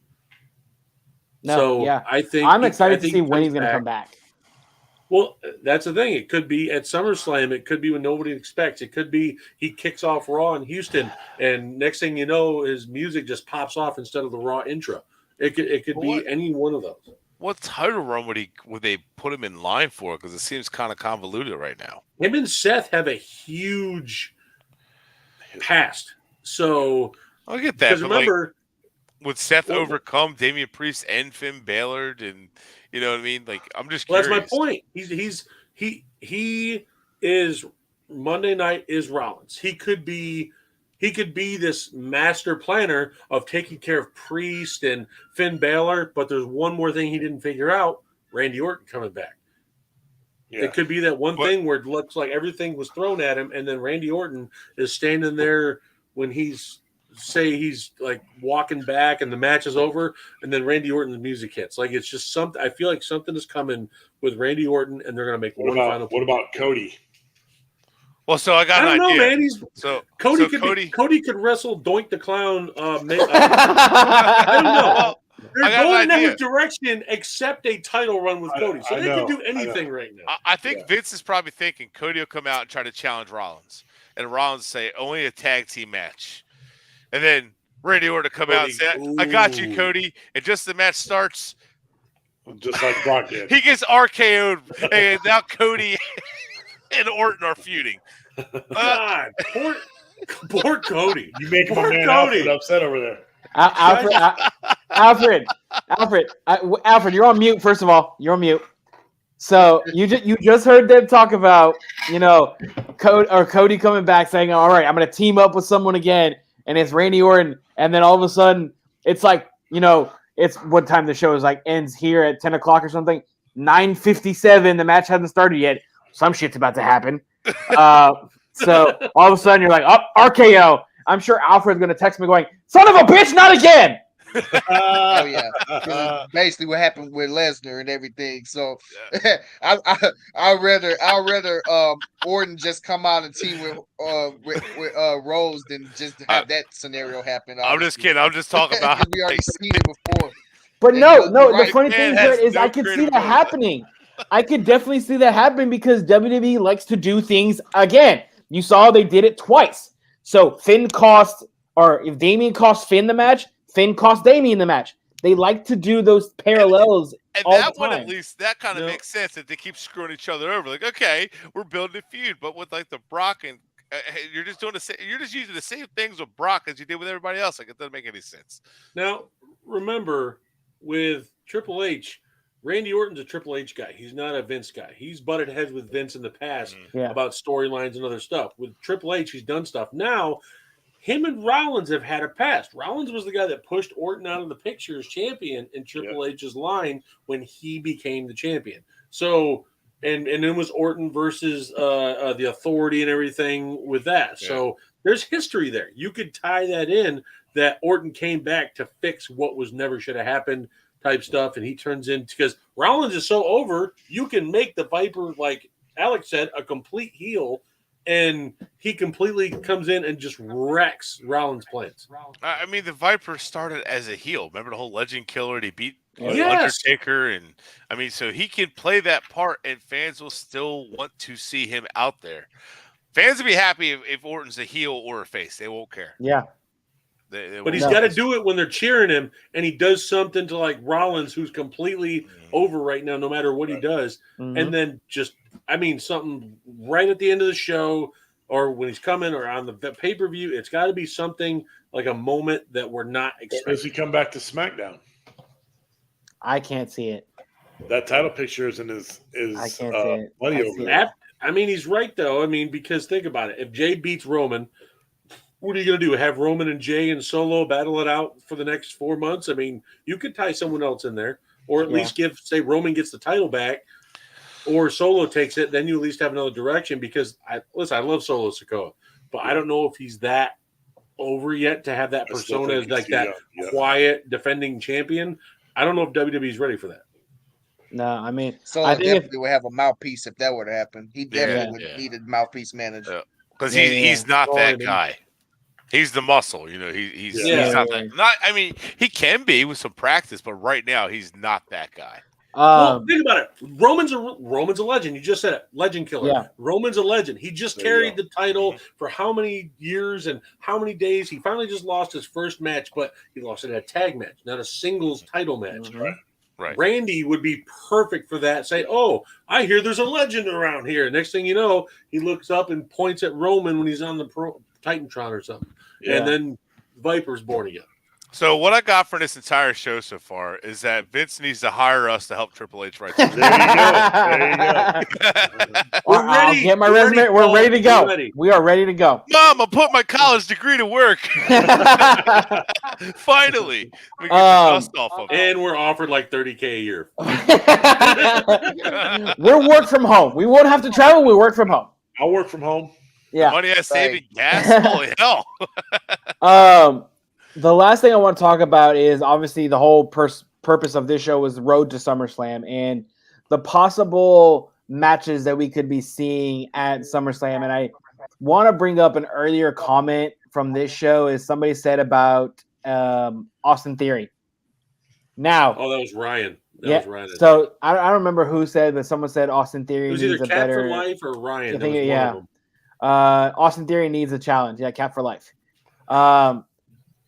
I think I'm excited to see when he's going to come back. Well, that's the thing. It could be at SummerSlam. It could be when nobody expects. It could be he kicks off Raw in Houston, and next thing you know, his music just pops off instead of the Raw intro. It could be any one of those. What title run would they put him in line for? Because it seems kind of convoluted right now. Him and Seth have a huge past. So I get that. But remember, would Seth overcome Damian Priest and Finn Balor, and you know what I mean? Like, I'm just curious. That's my point. He is Monday night is Rollins. He could be this master planner of taking care of Priest and Finn Balor, but there's one more thing he didn't figure out: Randy Orton coming back. Yeah. It could be that one thing where it looks like everything was thrown at him, and then Randy Orton is standing there when he's say he's like walking back and the match is over, and then Randy Orton's music hits. Like it's just something. I feel like something is coming with Randy Orton, and they're gonna make What about Cody? Well, so I got I don't an idea. know, man. Cody could wrestle Doink the Clown. I don't know. They're going in every direction except a title run with Cody, so they can do anything right now. I think Vince is probably thinking Cody will come out and try to challenge Rollins, and Rollins say only a tag team match, and then Randy Orton to come out and say, "I got you, Cody," and just the match starts. Just like Brock did. He gets RKO'd, and now Cody and Orton are feuding. God, poor Cody. You make my man Alfred upset over there. Alfred, you're on mute. First of all, you're on mute. So you just heard them talk about, Cody coming back saying, "All right, I'm going to team up with someone again," and it's Randy Orton, and then all of a sudden it's like, it's what time the show is like ends here at 10 o'clock or something. 9:57, the match hasn't started yet. Some shit's about to happen. So all of a sudden you're like, oh, RKO. I'm sure Alfred's going to text me going, "Son of a bitch, not again." Oh yeah, basically what happened with Lesnar and everything. So I'd rather Orton just come out and team with Rose than just have that scenario happen. I'm just kidding. I'm just talking about we already seen it before. But no, the funny thing is I could see that happening. I could definitely see that happening because WWE likes to do things again. You saw they did it twice. So if Damian cost Finn the match, Finn cost Damian the match. They like to do those parallels. And all that the one, time. at least, that kind of makes sense that they keep screwing each other over. Like, okay, we're building a feud, but with like the Brock and you're just using the same things with Brock as you did with everybody else. Like, it doesn't make any sense. Now, remember, with Triple H, Randy Orton's a Triple H guy. He's not a Vince guy. He's butted heads with Vince in the past about storylines and other stuff. With Triple H, he's done stuff. Now, him and Rollins have had a past. Rollins was the guy that pushed Orton out of the picture as champion in Triple H's line when he became the champion. So, and then was Orton versus the Authority and everything with that. Yeah. So there's history there. You could tie that in that Orton came back to fix what was never should have happened type stuff, and he turns in because Rollins is so over, you can make the Viper, like Alex said, a complete heel, and he completely comes in and just wrecks Rollins' plans. I mean, the Viper started as a heel. Remember the whole Legend Killer? And he beat Undertaker, and I mean, so he can play that part, and fans will still want to see him out there. Fans will be happy if Orton's a heel or a face. They won't care. Yeah. But he's got to do it when they're cheering him, and he does something to like Rollins, who's completely over right now, no matter what he does. And then something right at the end of the show or when he's coming or on the pay-per-view, it's got to be something like a moment that we're not expecting. Does he come back to SmackDown? I can't see it. That title picture is in his I can't see it. money over there. He's right, though. Because think about it. If Jay beats Roman, what are you going to do? Have Roman and Jay and Solo battle it out for the next 4 months? I mean, you could tie someone else in there, or at least say Roman gets the title back, or Solo takes it. Then you at least have another direction. Because I love Solo Sikoa, but I don't know if he's that over yet to have that persona as like that quiet defending champion. I don't know if WWE's ready for that. No, I mean, Solo definitely would have a mouthpiece if that were to happen. He definitely would need a mouthpiece manager because he's not that guy. He's the muscle, he's not that. Not, I mean, he can be with some practice, but right now he's not that guy. Well, think about it. Roman's a legend. You just said it. Legend killer. Yeah. Roman's a legend. He just carried the title for how many years and how many days? He finally just lost his first match, but he lost it in a tag match, not a singles title match. Right. Randy would be perfect for that. Say, "Oh, I hear there's a legend around here." Next thing you know, he looks up and points at Roman when he's on the Titantron or something. Yeah. And then Viper's born again. So what I got for this entire show so far is that Vince needs to hire us to help Triple H right there. There you go. We're ready. Get my resume. We're ready to go. We are ready to go. Mom, I put my college degree to work. Finally. We get the dust off of it. And we're offered like $30K a year. We'll work from home. We won't have to travel. We work from home. I'll work from home. Yeah. The money I save in gas. Holy hell. The last thing I want to talk about is obviously the whole purpose of this show was the road to SummerSlam and the possible matches that we could be seeing at SummerSlam. And I want to bring up an earlier comment from this show is somebody said about Austin Theory. Now, that was Ryan. That was Ryan. So I don't remember who said, but someone said Austin Theory it was needs either a Cap better for Life or Ryan. I think, one of them. Austin Theory needs a challenge. Yeah, Cap for Life.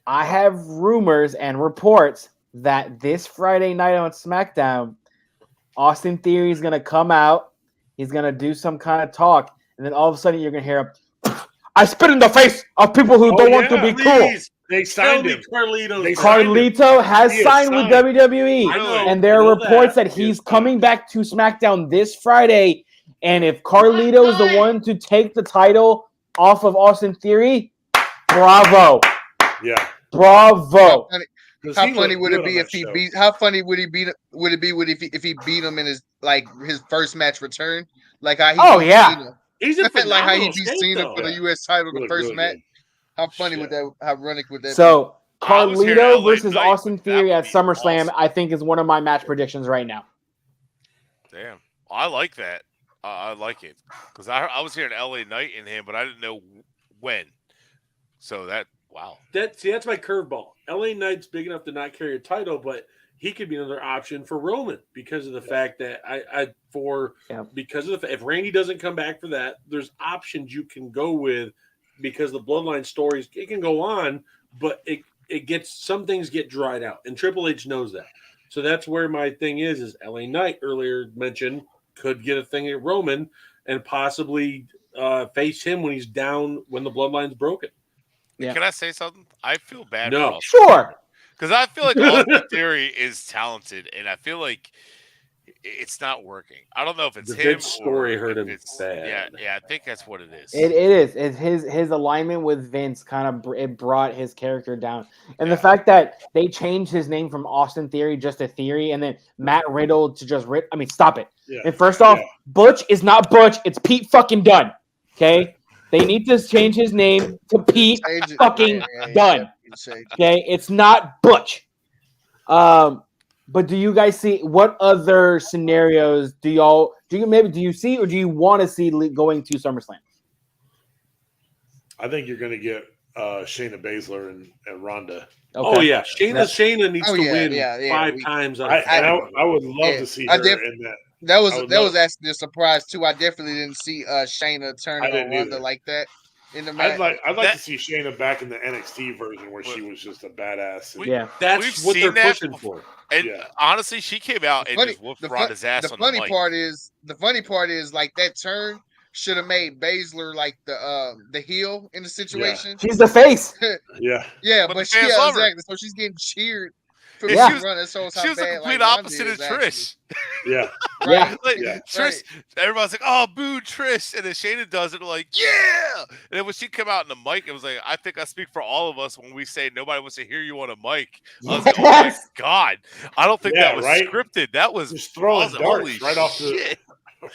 I have rumors and reports that this Friday night on SmackDown, Austin Theory is going to come out. He's going to do some kind of talk. And then all of a sudden you're going to hear him, I spit in the face of people who don't want to be cool. They signed him. Carlito has signed with WWE. And there are reports that he's coming back to SmackDown this Friday. And if Carlito is the one to take the title off of Austin Theory, bravo. Yeah. Bravo. How funny would it be if he beat? How funny would he beat? Would it be if he beat him in his first match return? Like how he beat Cena. He's a like how he beat Cena for the U.S. title the first match. How funny would that? How ironic would that? So Carlito versus Austin Theory at SummerSlam, I think, is one of my match predictions right now. Damn, I like that. I like it because I was hearing LA Knight in him, but I didn't know when. So wow. That's my curveball. LA Knight's big enough to not carry a title, but he could be another option for Roman because of the fact that if Randy doesn't come back for that, there's options you can go with because the bloodline stories it can go on, but it gets some things get dried out, and Triple H knows that. So that's where my thing is LA Knight earlier mentioned could get a thing at Roman and possibly face him when he's down when the bloodline's broken. Yeah. Can I say something? I feel bad. No, sure. Because I feel like Austin Theory is talented, and I feel like it's not working. I don't know if it's the him. Vince story hurt him bad. Yeah, I think that's what it is. It is. It's his alignment with Vince it brought his character down, and the fact that they changed his name from Austin Theory just to Theory, and then Matt Riddle to just Riddle. I mean, stop it. Yeah. And first off, Butch is not Butch. It's Pete fucking Dunne. Okay. They need to change his name to Pete fucking Dunne. Okay, it's not Butch. But do you guys see what other scenarios do you see or do you want to see going to SummerSlam? I think you're going to get Shayna Baszler and Ronda. Okay. Oh yeah, Shayna needs to win 5 times. I would love to see her in that. That was actually a surprise too. I definitely didn't see Shayna turn on Ronda like that in the match. I'd like to see Shayna back in the NXT version where she was just a badass. That's what they're pushing for. And honestly, she came out and just whooped Ronda's ass on the mic. The funny part is like that turn should have made Baszler like the heel in the situation. Yeah. She's the face. yeah, but she exactly. So she's getting cheered. She was the complete opposite of Trish. Yeah. Trish, everybody's like, "Oh, boo, Trish," and then Shayna does it, like, "Yeah!" And then when she came out in the mic, it was like, I think I speak for all of us when we say nobody wants to hear you on a mic. I was like, "Oh my god!" I don't think that was scripted. That was just throwing darts right off the.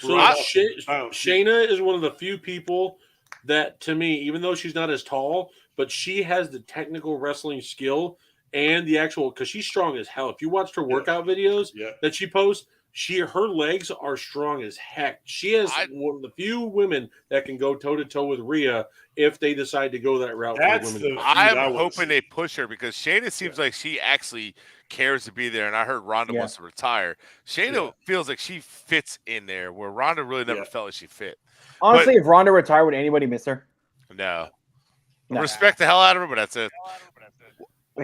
So Shayna is one of the few people that, to me, even though she's not as tall, but she has the technical wrestling skill. And the actual, because she's strong as hell. If you watched her workout videos that she posts, her legs are strong as heck. She is one of the few women that can go toe to toe with Rhea if they decide to go that route. I'm hoping they push her because Shayna seems like she actually cares to be there. And I heard Ronda wants to retire. Shayna feels like she fits in there where Ronda really never felt like she fit. Honestly, if Ronda retired, would anybody miss her? No. Respect the hell out of her, but that's it.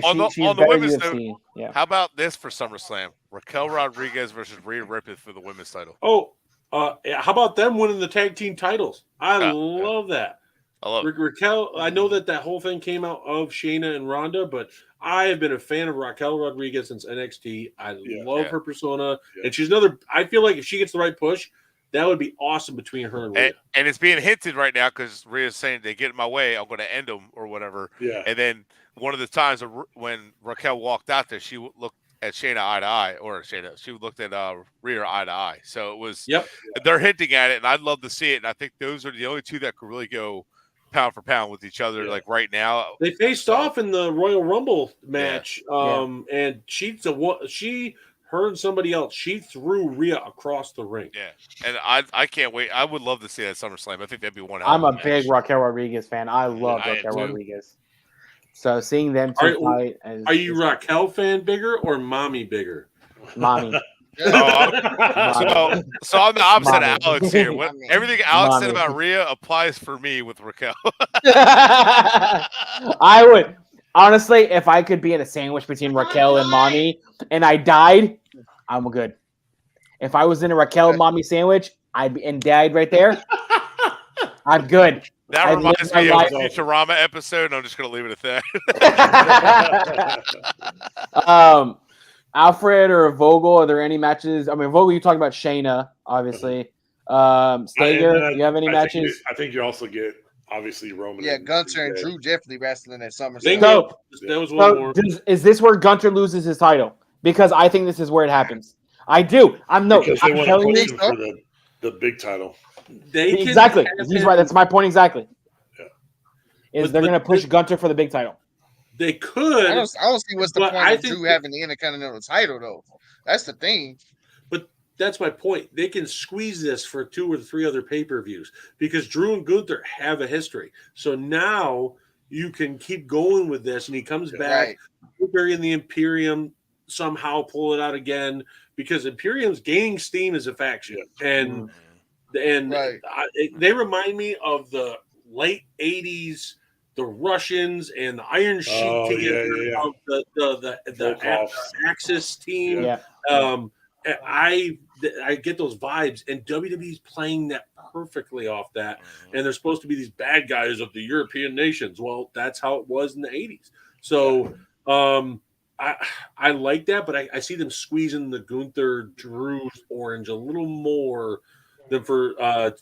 On the women's note, how about this for SummerSlam? Raquel Rodriguez versus Rhea Ripley for the women's title. How about them winning the tag team titles? I love that. I love Raquel. I know that whole thing came out of Shayna and Ronda, but I have been a fan of Raquel Rodriguez since NXT. I love her persona, and she's another. I feel like if she gets the right push, that would be awesome between her and Rhea. And it's being hinted right now because Rhea's saying they get in my way, I'm going to end them or whatever. Yeah. And then one of the times when Raquel walked out there, she looked at Shayna eye to eye, or she looked at Rhea eye to eye. So it was, they're hinting at it, and I'd love to see it. And I think those are the only two that could really go pound for pound with each other. Like right now, they faced off in the Royal Rumble match. And her and somebody else, she threw Rhea across the ring. Yeah, and I can't wait. I would love to see that SummerSlam. I think that'd be one. I'm a big Raquel Rodriguez fan. I love Raquel Rodriguez. So seeing them two fight. Are you Raquel fan bigger or Mommy bigger? Mommy. So I'm the opposite of Alex here. Everything Alex said about Rhea applies for me with Raquel. I would honestly, if I could be in a sandwich between Raquel and Mommy, and I died, I'm good. If I was in a Raquel and Mommy sandwich, and died right there, I'm good. That reminds me of a Futurama episode, and I'm just going to leave it at that. Alfred or Vogel, are there any matches? I mean, Vogel, you talked about Shayna, obviously. Stager, do you have any matches? I think you also get, obviously, Roman. Yeah, Gunther and Drew definitely wrestling at SummerSlam. That was one more. Is this where Gunther loses his title? Because I think this is where it happens. I do. Because they want to push him for the big title. Exactly. He's right. That's my point exactly. Yeah. They're going to push Gunther for the big title. They could. I don't see what's the point of Drew having the Intercontinental title, though. That's the thing. But that's my point. They can squeeze this for 2 or 3 other pay-per-views because Drew and Gunther have a history. So now you can keep going with this, and he comes back, bury in the Imperium, somehow pull it out again, because Imperium's gaining steam as a faction. And they remind me of the late 80s, the Russians and the Iron Sheik together of the Axis team. Yeah. I get those vibes, and WWE's playing that perfectly off that. And they're supposed to be these bad guys of the European nations. Well, that's how it was in the 80s. So I like that, but I see them squeezing the Gunther Drew orange a little more than for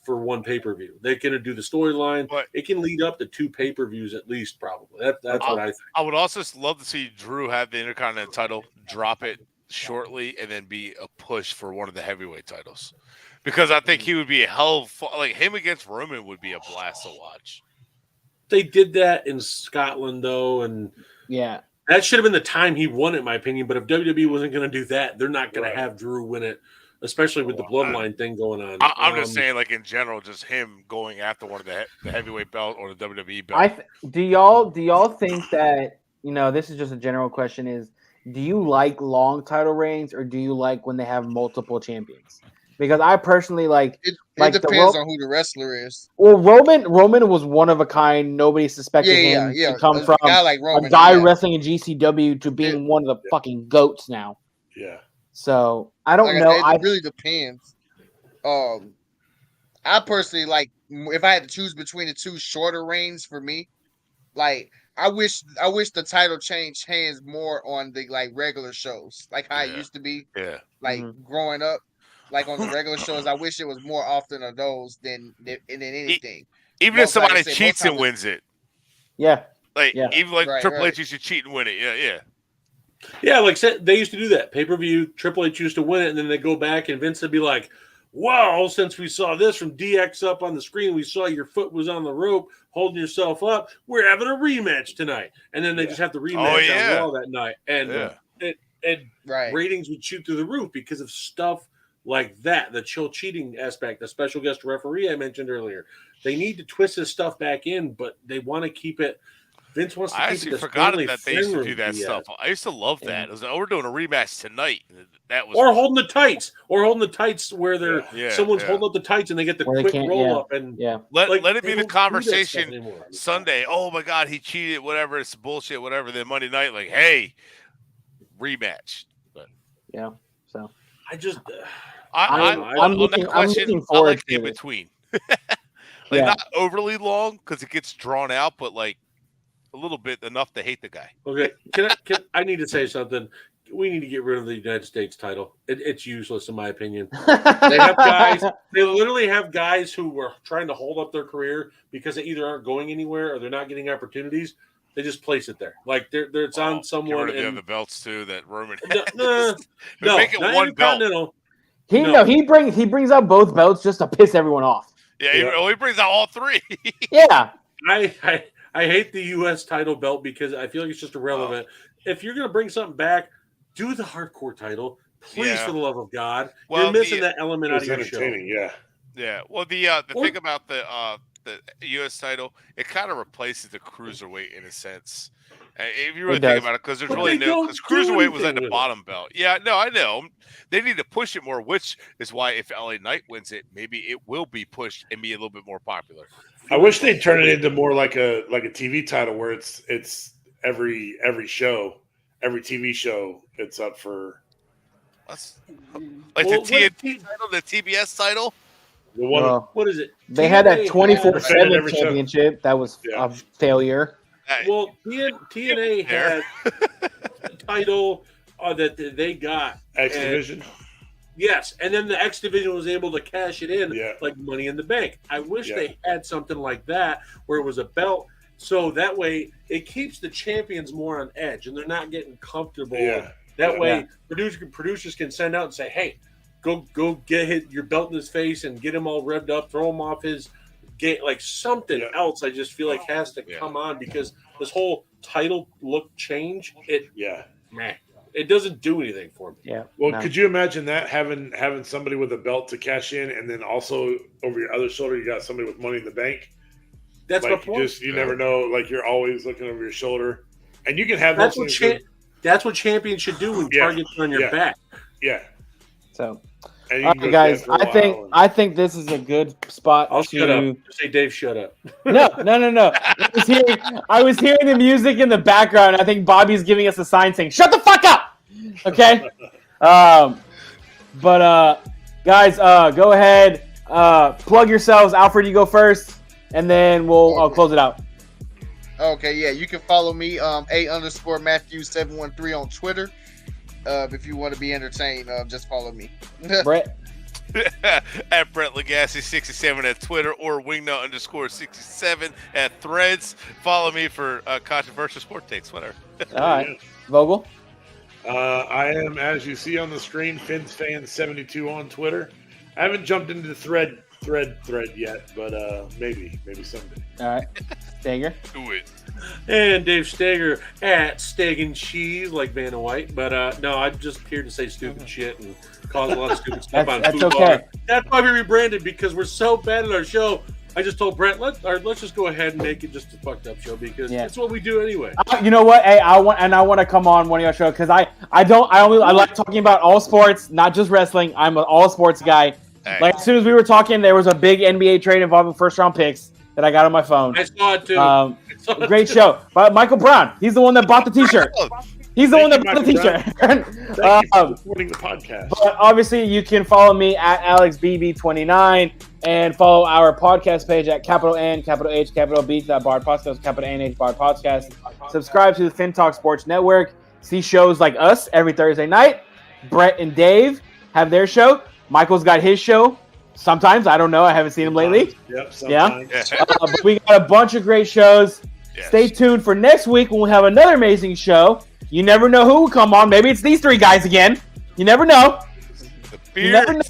one pay-per-view. They're going to do the storyline. It can lead up to 2 pay-per-views at least, probably. That's what I think. I would also love to see Drew have the Intercontinental title, drop it shortly, and then be a push for one of the heavyweight titles. Because I think he would be a hell of like him against Roman would be a blast to watch. They did that in Scotland, though, and that should have been the time he won it, in my opinion. But if WWE wasn't going to do that, they're not going to have Drew win it. Especially with the bloodline thing going on. I'm just saying, like in general, just him going after one of the heavyweight belt or the WWE belt. Do y'all think that, this is just a general question, is do you like long title reigns or do you like when they have multiple champions? Because I personally like it depends on who the wrestler is. Well, Roman was one of a kind. Nobody suspected him to come from a guy wrestling in GCW to being one of the fucking goats now. Yeah. So I don't know. It really depends. I personally like if I had to choose between the 2 shorter reigns for me. Like I wish the title changed hands more on the regular shows, like how it used to be. Yeah. Like growing up, like on the regular shows, I wish it was more often of those than anything. Even if somebody cheats and wins it. Yeah. Even Triple H used to cheat and win it. Yeah. Yeah, like they used to do that. Pay-per-view, Triple H used to win it, and then they go back, and Vince would be like, wow, since we saw this from DX up on the screen, we saw your foot was on the rope, holding yourself up. We're having a rematch tonight. And then they just have the rematch on Raw that night. And, ratings would shoot through the roof because of stuff like that, the chill cheating aspect, the special guest referee I mentioned earlier. They need to twist this stuff back in, but they want to keep it. Vince wants to keep it. I actually forgot that they used to do that stuff. I used to love that. It was, we're doing a rematch tonight. That was holding the tights, where they're someone's holding up the tights and they get the quick roll up and let it be the conversation Sunday. Oh my God, he cheated. Whatever, it's bullshit. Whatever. Then Monday night, like, hey, rematch. But so I just I'm looking forward I like the in between. Not overly long because it gets drawn out, but like a little bit enough to hate the guy. Okay, I need to say something. We need to get rid of the United States title. It's useless, in my opinion. They have guys. They literally have guys who are trying to hold up their career because they either aren't going anywhere or they're not getting opportunities. They just place it there, like it's on someone. Get rid of the belts too that Roman. No, make it one belt. He brings out both belts just to piss everyone off. Yeah, he brings out all 3. Yeah. I hate the U.S. title belt because I feel like it's just irrelevant. If you're going to bring something back, do the hardcore title, please, for the love of God. Well, you're missing that element out of your show. Yeah. Well, the thing about the U.S. title, it kind of replaces the cruiserweight in a sense. If you really think about it, because there's really no, because cruiserweight was at the bottom belt. Yeah, no, I know. They need to push it more, which is why if LA Knight wins it, maybe it will be pushed and be a little bit more popular. I wish they'd turn it into more like a TV title where it's every show, every TV show, it's up for. Like the TNT title, the TBS title. What is it? They had that 24/7 championship. That was a failure. Well, TNA had a title that they got. X Division. Yes, and then the X Division was able to cash it in like Money in the Bank. I wish they had something like that where it was a belt, so that way it keeps the champions more on edge and they're not getting comfortable. That way, producers can send out and say, "Hey, go get your belt in his face and get him all revved up, throw him off his gate." Like something else, I just feel like has to come on because this whole title look change, it doesn't do anything for me. Yeah. Well, could you imagine that having somebody with a belt to cash in, and then also over your other shoulder you got somebody with Money in the Bank? That's like my point. You never know. Like you're always looking over your shoulder, and you can have that's what champions should do when targets on your back. Yeah. So, all right, guys, I think this is a good spot. Shut up. Just say, Dave, shut up. No. I was hearing the music in the background. I think Bobby's giving us a sign saying, "Shut the fuck up." Okay. Guys, go ahead, plug yourselves. Alfred, you go first, and then we'll close it out. Okay, yeah, you can follow me, A_Matthew713 on Twitter. If you want to be entertained, just follow me. Brett. At Brett Legassi67 at Twitter or Wingnut_67 at Threads. Follow me for controversial sport takes, whatever. All right. Vogel. I am, as you see on the screen, FinsFan72 on Twitter. I haven't jumped into the thread yet, but maybe someday. All right. Stager. Do it. And Dave Stager at Steak and Cheese, like Vanna White. But no, I'm just here to say stupid shit and cause a lot of stupid stuff on that's food okay. bar. That's why we rebranded, because we're so bad at our show. I just told Brent, let's just go ahead and make it just a fucked up show because that's what we do anyway. You know what? Hey, I want to come on one of your shows because I like talking about all sports, not just wrestling. I'm an all sports guy. Hey. Like as soon as we were talking, there was a big NBA trade involving first round picks that I got on my phone. I saw it too. Great show. But Michael Brown, he's the one that bought the T-shirt. He's the one that bought the T-shirt. Thank you for supporting the podcast. But obviously, you can follow me at AlexBB29 and follow our podcast page at capital N, capital H, capital B, Bard Podcast, capital NH, Bard Podcast. Subscribe to the Fin Talk Sports Network. See shows like us every Thursday night. Brett and Dave have their show. Michael's got his show. Sometimes. I don't know. I haven't seen him lately. Yep, sometimes. Yeah. But we got a bunch of great shows. Yes. Stay tuned for next week when we'll have another amazing show. You never know who will come on. Maybe it's these three guys again. You never know. You never know.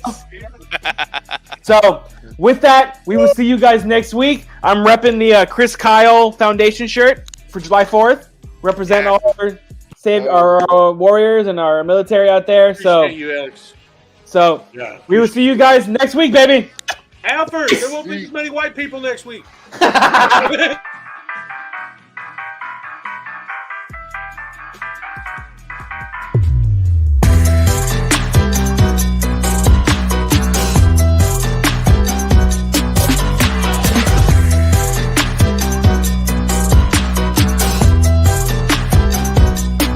So, with that, we will see you guys next week. I'm repping the Chris Kyle Foundation shirt for July 4th. Represent all our warriors and our military out there. Appreciate you, Alex. So, we will see you guys next week, baby. Alfred, there won't be as many white people next week.